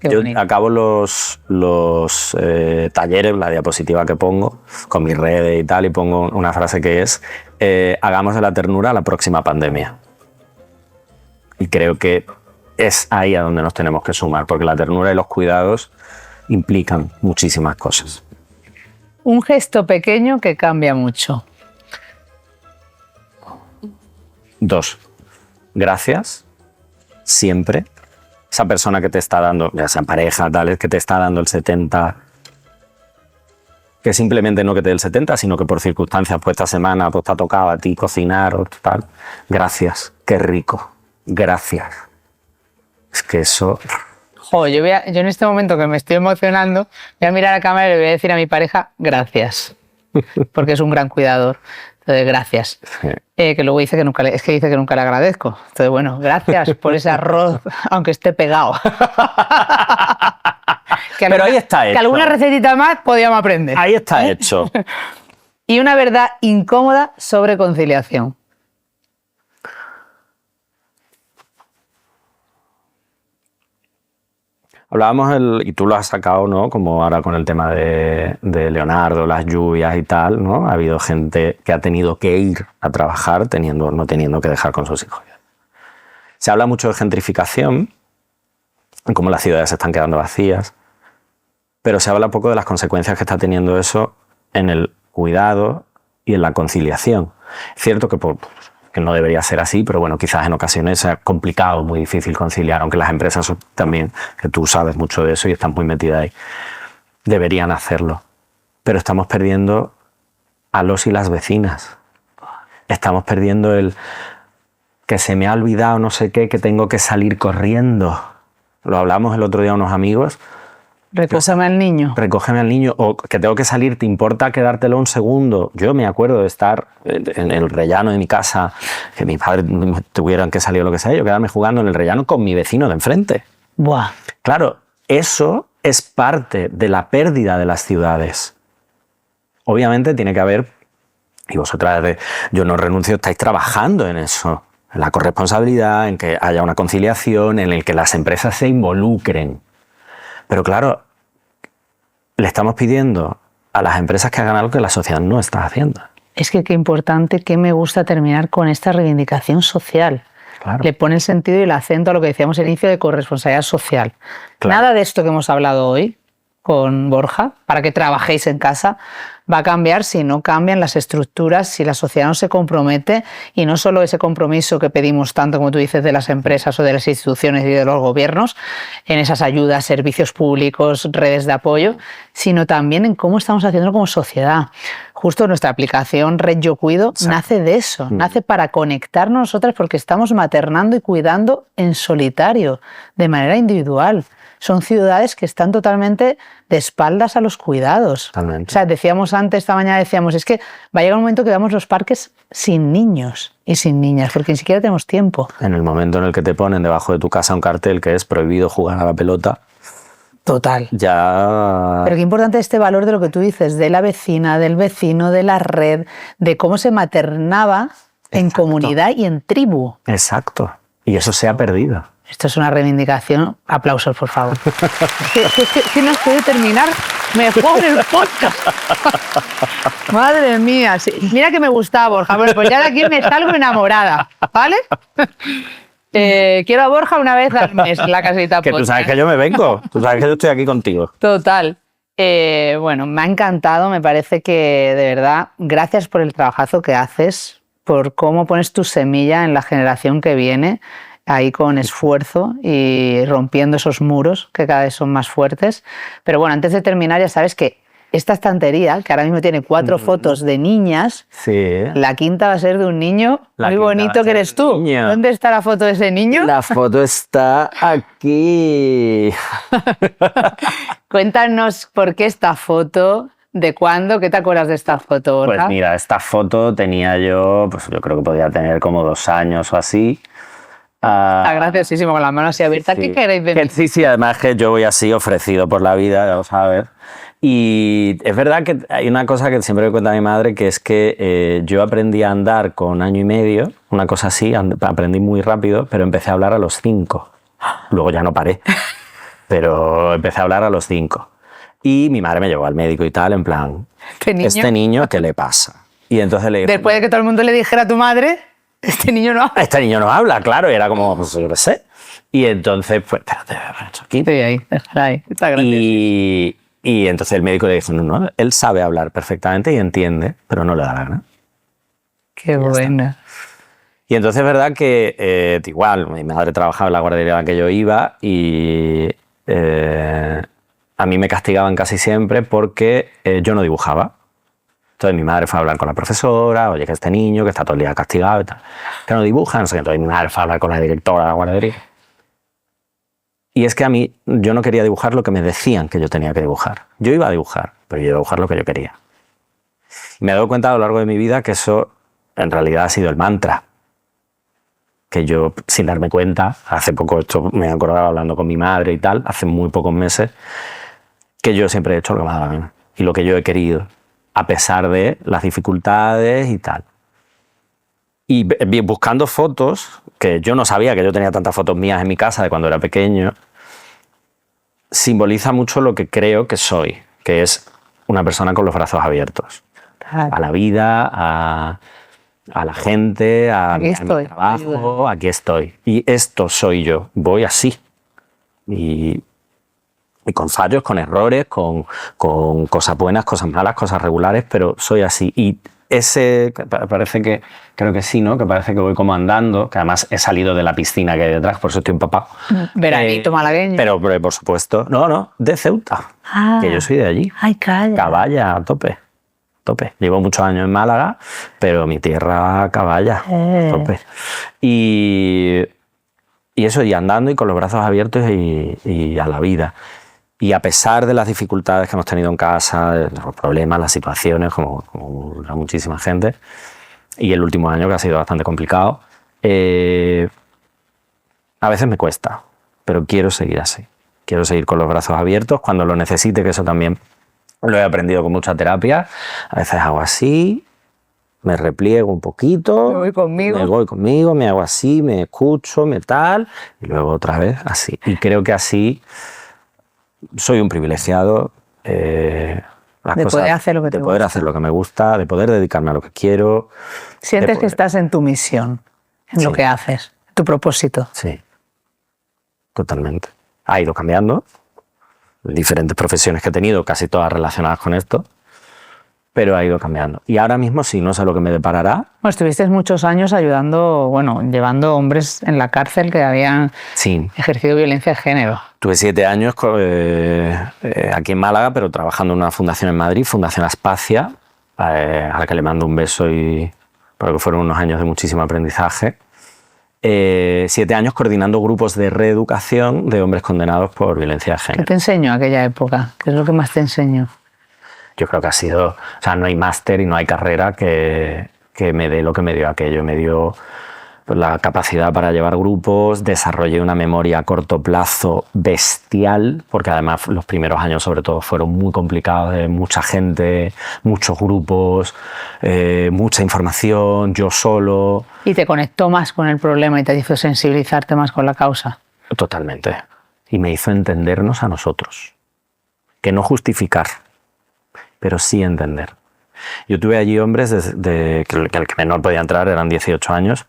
Yo acabo los talleres, la diapositiva que pongo, con mis redes y tal, y pongo una frase que es hagamos de la ternura la próxima pandemia. Y creo que es ahí a donde nos tenemos que sumar, porque la ternura y los cuidados implican muchísimas cosas. Un gesto pequeño que cambia mucho. 2. Gracias, siempre. Esa persona que te está dando, ya sea pareja, tal, que te está dando el 70, que simplemente no que te dé el 70, sino que por circunstancias, pues esta semana pues, te ha tocado a ti cocinar o tal. Gracias, qué rico, gracias. Es que eso... Jo, yo en este momento que me estoy emocionando, voy a mirar a la cámara y le voy a decir a mi pareja gracias, porque es un gran cuidador. Entonces, gracias. Sí. Que luego dice que nunca le agradezco. Entonces, bueno, gracias por ese arroz, aunque esté pegado. Pero ahí está hecho. Que alguna recetita más podíamos aprender. Ahí está hecho. Y una verdad incómoda sobre conciliación. Hablábamos, y tú lo has sacado, ¿no? Como ahora con el tema de Leonardo, las lluvias y tal, ¿no? Ha habido gente que ha tenido que ir a trabajar no teniendo que dejar con sus hijos. Se habla mucho de gentrificación, cómo las ciudades se están quedando vacías, pero se habla poco de las consecuencias que está teniendo eso en el cuidado y en la conciliación. Es cierto que no debería ser así, pero bueno, quizás en ocasiones sea complicado, muy difícil conciliar, aunque las empresas también, que tú sabes mucho de eso y estás muy metida ahí, deberían hacerlo. Pero estamos perdiendo a los y las vecinas. Estamos perdiendo el que se me ha olvidado no sé qué, que tengo que salir corriendo. Lo hablamos el otro día a unos amigos. Recógeme al niño. Recógeme al niño, o que tengo que salir, ¿te importa quedártelo un segundo? Yo me acuerdo de estar en el rellano de mi casa, que mis padres tuvieran que salir o lo que sea, yo quedarme jugando en el rellano con mi vecino de enfrente. Buah. Claro, eso es parte de la pérdida de las ciudades. Obviamente tiene que haber, y vosotras de Yo no renuncio, estáis trabajando en eso, en la corresponsabilidad, en que haya una conciliación, en el que las empresas se involucren. Pero claro, le estamos pidiendo a las empresas que hagan algo que la sociedad no está haciendo. Es que qué importante, que me gusta terminar con esta reivindicación social. Claro. Le pone el sentido y el acento a lo que decíamos al inicio de corresponsabilidad social. Claro. Nada de esto que hemos hablado hoy con Borja, para que trabajéis en casa, va a cambiar si no cambian las estructuras, si la sociedad no se compromete, y no solo ese compromiso que pedimos tanto, como tú dices, de las empresas o de las instituciones y de los gobiernos, en esas ayudas, servicios públicos, redes de apoyo, sino también en cómo estamos haciéndolo como sociedad. Justo nuestra aplicación Red Yo Cuido nace de eso, nace para conectarnos nosotras porque estamos maternando y cuidando en solitario, de manera individual. Son ciudades que están totalmente de espaldas a los cuidados. Totalmente. O sea, decíamos antes, esta mañana decíamos, es que va a llegar un momento que veamos los parques sin niños y sin niñas, porque ni siquiera tenemos tiempo. En el momento en el que te ponen debajo de tu casa un cartel que es prohibido jugar a la pelota, Total. ya... Pero qué importante este valor de lo que tú dices, de la vecina, del vecino, de la red, de cómo se maternaba en comunidad y en tribu. Exacto. Y eso se ha perdido. Esto es una reivindicación. Aplausos, por favor. que no puede terminar mejor el podcast. Madre mía. Sí. Mira que me gustaba Borja. Bueno, pues ya de aquí me salgo enamorada, ¿vale? Quiero a Borja una vez al mes en la casita Que podcast. tú sabes que yo me vengo. Tú sabes que yo estoy aquí contigo. Total. Bueno, me ha encantado. Me parece que, de verdad, gracias por el trabajazo que haces, por cómo pones tu semilla en la generación que viene, ahí con esfuerzo y rompiendo esos muros que cada vez son más fuertes. Pero bueno, antes de terminar, ya sabes que esta estantería, que ahora mismo tiene 4 fotos de niñas, Sí. la quinta va a ser de un niño La muy quinta va a bonito ser que eres de un tú. niño. ¿Dónde está la foto de ese niño? La foto está aquí. Cuéntanos por qué esta foto, de cuándo, ¿qué te acuerdas de esta foto, Borja? Pues mira, esta foto tenía yo, pues yo creo que podía tener como 2 años o así. Está graciosísimo, con las manos así abiertas. Sí. ¿Qué queréis de mí? Sí, además que yo voy así ofrecido por la vida, ya lo sabes. Y es verdad que hay una cosa que siempre me cuenta mi madre, que es que yo aprendí a andar con 1 año y medio, una cosa así, aprendí muy rápido, pero empecé a hablar a los 5. Luego ya no paré, pero empecé a hablar a los 5. Y mi madre me llevó al médico y tal, en plan, ¿este niño qué le pasa? Y entonces le dije, Después de que todo el mundo le dijera a tu madre, este niño no habla. este niño no habla, claro, y era como, pues yo qué sé. Y entonces, pues espérate, aquí. Estoy ahí, déjala ahí. Está gracioso. Y entonces el médico le dijo, no, él sabe hablar perfectamente y entiende, pero no le da la gana. Qué buena. Y entonces es verdad que igual, mi madre trabajaba en la guardería a la que yo iba y a mí me castigaban casi siempre porque yo no dibujaba. Entonces mi madre fue a hablar con la profesora, oye, que este niño que está todo el día castigado y tal, que no dibuja, no sé qué. Entonces mi madre fue a hablar con la directora de la guardería. Y es que a mí, yo no quería dibujar lo que me decían que yo tenía que dibujar. Yo iba a dibujar, pero yo iba a dibujar lo que yo quería. Y me he dado cuenta a lo largo de mi vida que eso en realidad ha sido el mantra. Que yo, sin darme cuenta, hace poco, esto me he acordado hablando con mi madre y tal, hace muy pocos meses, que yo siempre he hecho lo que me ha dado la gana y lo que yo he querido, a pesar de las dificultades y tal. Y buscando fotos, que yo no sabía que yo tenía tantas fotos mías en mi casa de cuando era pequeño, simboliza mucho lo que creo que soy, que es una persona con los brazos abiertos. A la vida, a la gente, a mi trabajo, aquí estoy. Y esto soy yo, voy así. Y con fallos, con errores, con cosas buenas, cosas malas, cosas regulares, pero soy así. Y ese, parece que, creo que sí, ¿no? Que parece que voy como andando, que además he salido de la piscina que hay detrás, por eso estoy empapado. Veranito malagueño. Pero por supuesto, no, de Ceuta, que yo soy de allí. Ay, calla. Caballa, a tope. Llevo muchos años en Málaga, pero mi tierra Caballa, a tope. Y eso, y andando y con los brazos abiertos y a la vida. Y a pesar de las dificultades que hemos tenido en casa, de los problemas, las situaciones, como a muchísima gente, y el último año que ha sido bastante complicado, a veces me cuesta, pero quiero seguir así. Quiero seguir con los brazos abiertos cuando lo necesite, que eso también lo he aprendido con mucha terapia. A veces hago así, me repliego un poquito, me voy conmigo, me hago así, me escucho, me tal, y luego otra vez así. Y creo que así soy un privilegiado de poder hacer lo que te de poder gusta. hacer lo que me gusta, de poder dedicarme a lo que quiero. Sientes que estás en tu misión, en lo que haces, tu propósito. Sí, totalmente. Ha ido cambiando. Diferentes profesiones que he tenido, casi todas relacionadas con esto, pero ha ido cambiando. Y ahora mismo sí, no sé lo que me deparará. Bueno, estuviste muchos años ayudando, llevando hombres en la cárcel que habían ejercido violencia de género. Tuve 7 años aquí en Málaga, pero trabajando en una fundación en Madrid, Fundación Aspacia, a la que le mando un beso porque fueron unos años de muchísimo aprendizaje. 7 años coordinando grupos de reeducación de hombres condenados por violencia de género. ¿Qué te enseñó aquella época? ¿Qué es lo que más te enseñó? Yo creo que ha sido... O sea, no hay máster y no hay carrera que me dé lo que me dio aquello. Me dio la capacidad para llevar grupos, desarrollé una memoria a corto plazo bestial, porque además los primeros años sobre todo fueron muy complicados, de mucha gente, muchos grupos, mucha información, yo solo. ¿Y te conectó más con el problema y te hizo sensibilizarte más con la causa? Totalmente. Y me hizo entendernos a nosotros. Que no justificar, pero sí entender. Yo tuve allí hombres que el que menor podía entrar eran 18 años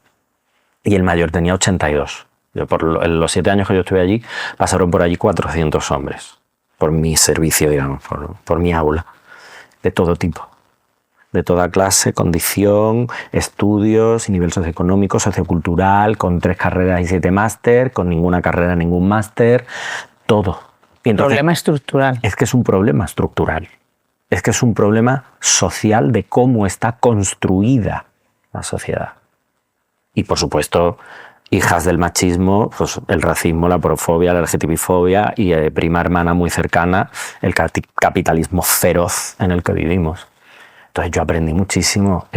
y el mayor tenía 82. En los 7 años que yo estuve allí, pasaron por allí 400 hombres. Por mi servicio, digamos, por mi aula. De todo tipo. De toda clase, condición, estudios, nivel socioeconómico, sociocultural, con 3 carreras y 7 máster, con ninguna carrera, ningún máster, todo. Y entonces, problema estructural. Es que es un problema estructural. Es que es un problema social de cómo está construida la sociedad. Y, por supuesto, hijas del machismo, pues el racismo, la porofobia, la LGTBI-fobia y prima hermana muy cercana, el capitalismo feroz en el que vivimos. Entonces yo aprendí muchísimo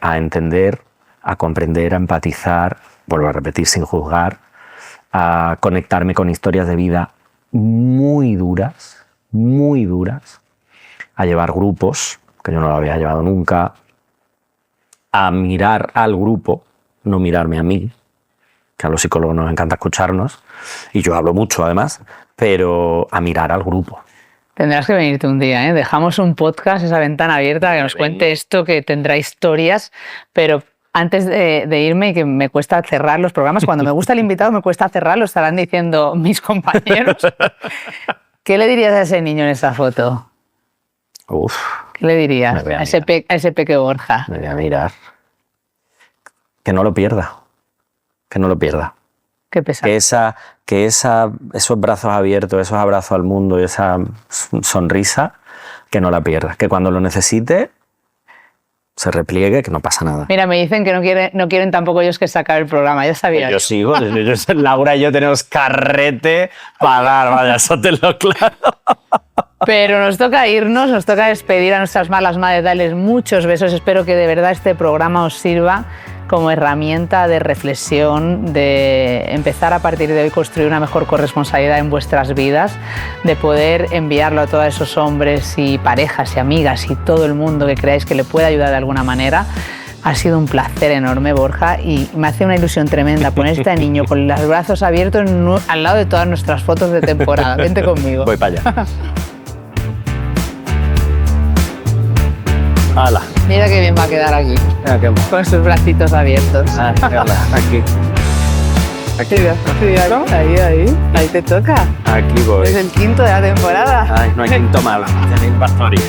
a entender, a comprender, a empatizar, vuelvo a repetir, sin juzgar, a conectarme con historias de vida muy duras, a llevar grupos, que yo no lo había llevado nunca, a mirar al grupo, no mirarme a mí, que a los psicólogos nos encanta escucharnos, y yo hablo mucho además, pero a mirar al grupo. Tendrás que venirte un día, ¿eh? Dejamos un podcast, esa ventana abierta, que nos cuente esto, que tendrá historias, pero antes de irme, y que me cuesta cerrar los programas, cuando me gusta el invitado me cuesta cerrarlo, estarán diciendo mis compañeros. ¿Qué le dirías a ese niño en esa foto? Uf, ¿Qué le dirías a ese Peque Borja? Me voy a mirar. Que no lo pierda. Que no lo pierda. Qué pesado. Esos brazos abiertos, esos abrazos al mundo y esa sonrisa, que no la pierdas. Que cuando lo necesite, se repliegue, que no pasa nada. Mira, me dicen que no quieren tampoco ellos que se acabe el programa. Ya sabía. Yo sigo. Laura y yo tenemos carrete para dar, vaya, eso te lo claro. Pero nos toca irnos, nos toca despedir a nuestras malas madres, darles muchos besos. Espero que de verdad este programa os sirva como herramienta de reflexión, de empezar a partir de hoy construir una mejor corresponsabilidad en vuestras vidas, de poder enviarlo a todos esos hombres y parejas y amigas y todo el mundo que creáis que le puede ayudar de alguna manera. Ha sido un placer enorme, Borja, y me hace una ilusión tremenda poner este niño con los brazos abiertos al lado de todas nuestras fotos de temporada. Vente conmigo. Voy para allá. ¡Hala! Mira qué bien va a quedar aquí, Mira qué con sus bracitos abiertos. Aquí. Ahí te toca. Aquí voy. Es el quinto de la temporada. Ay, no hay quinto malo. Tenéis Pastori.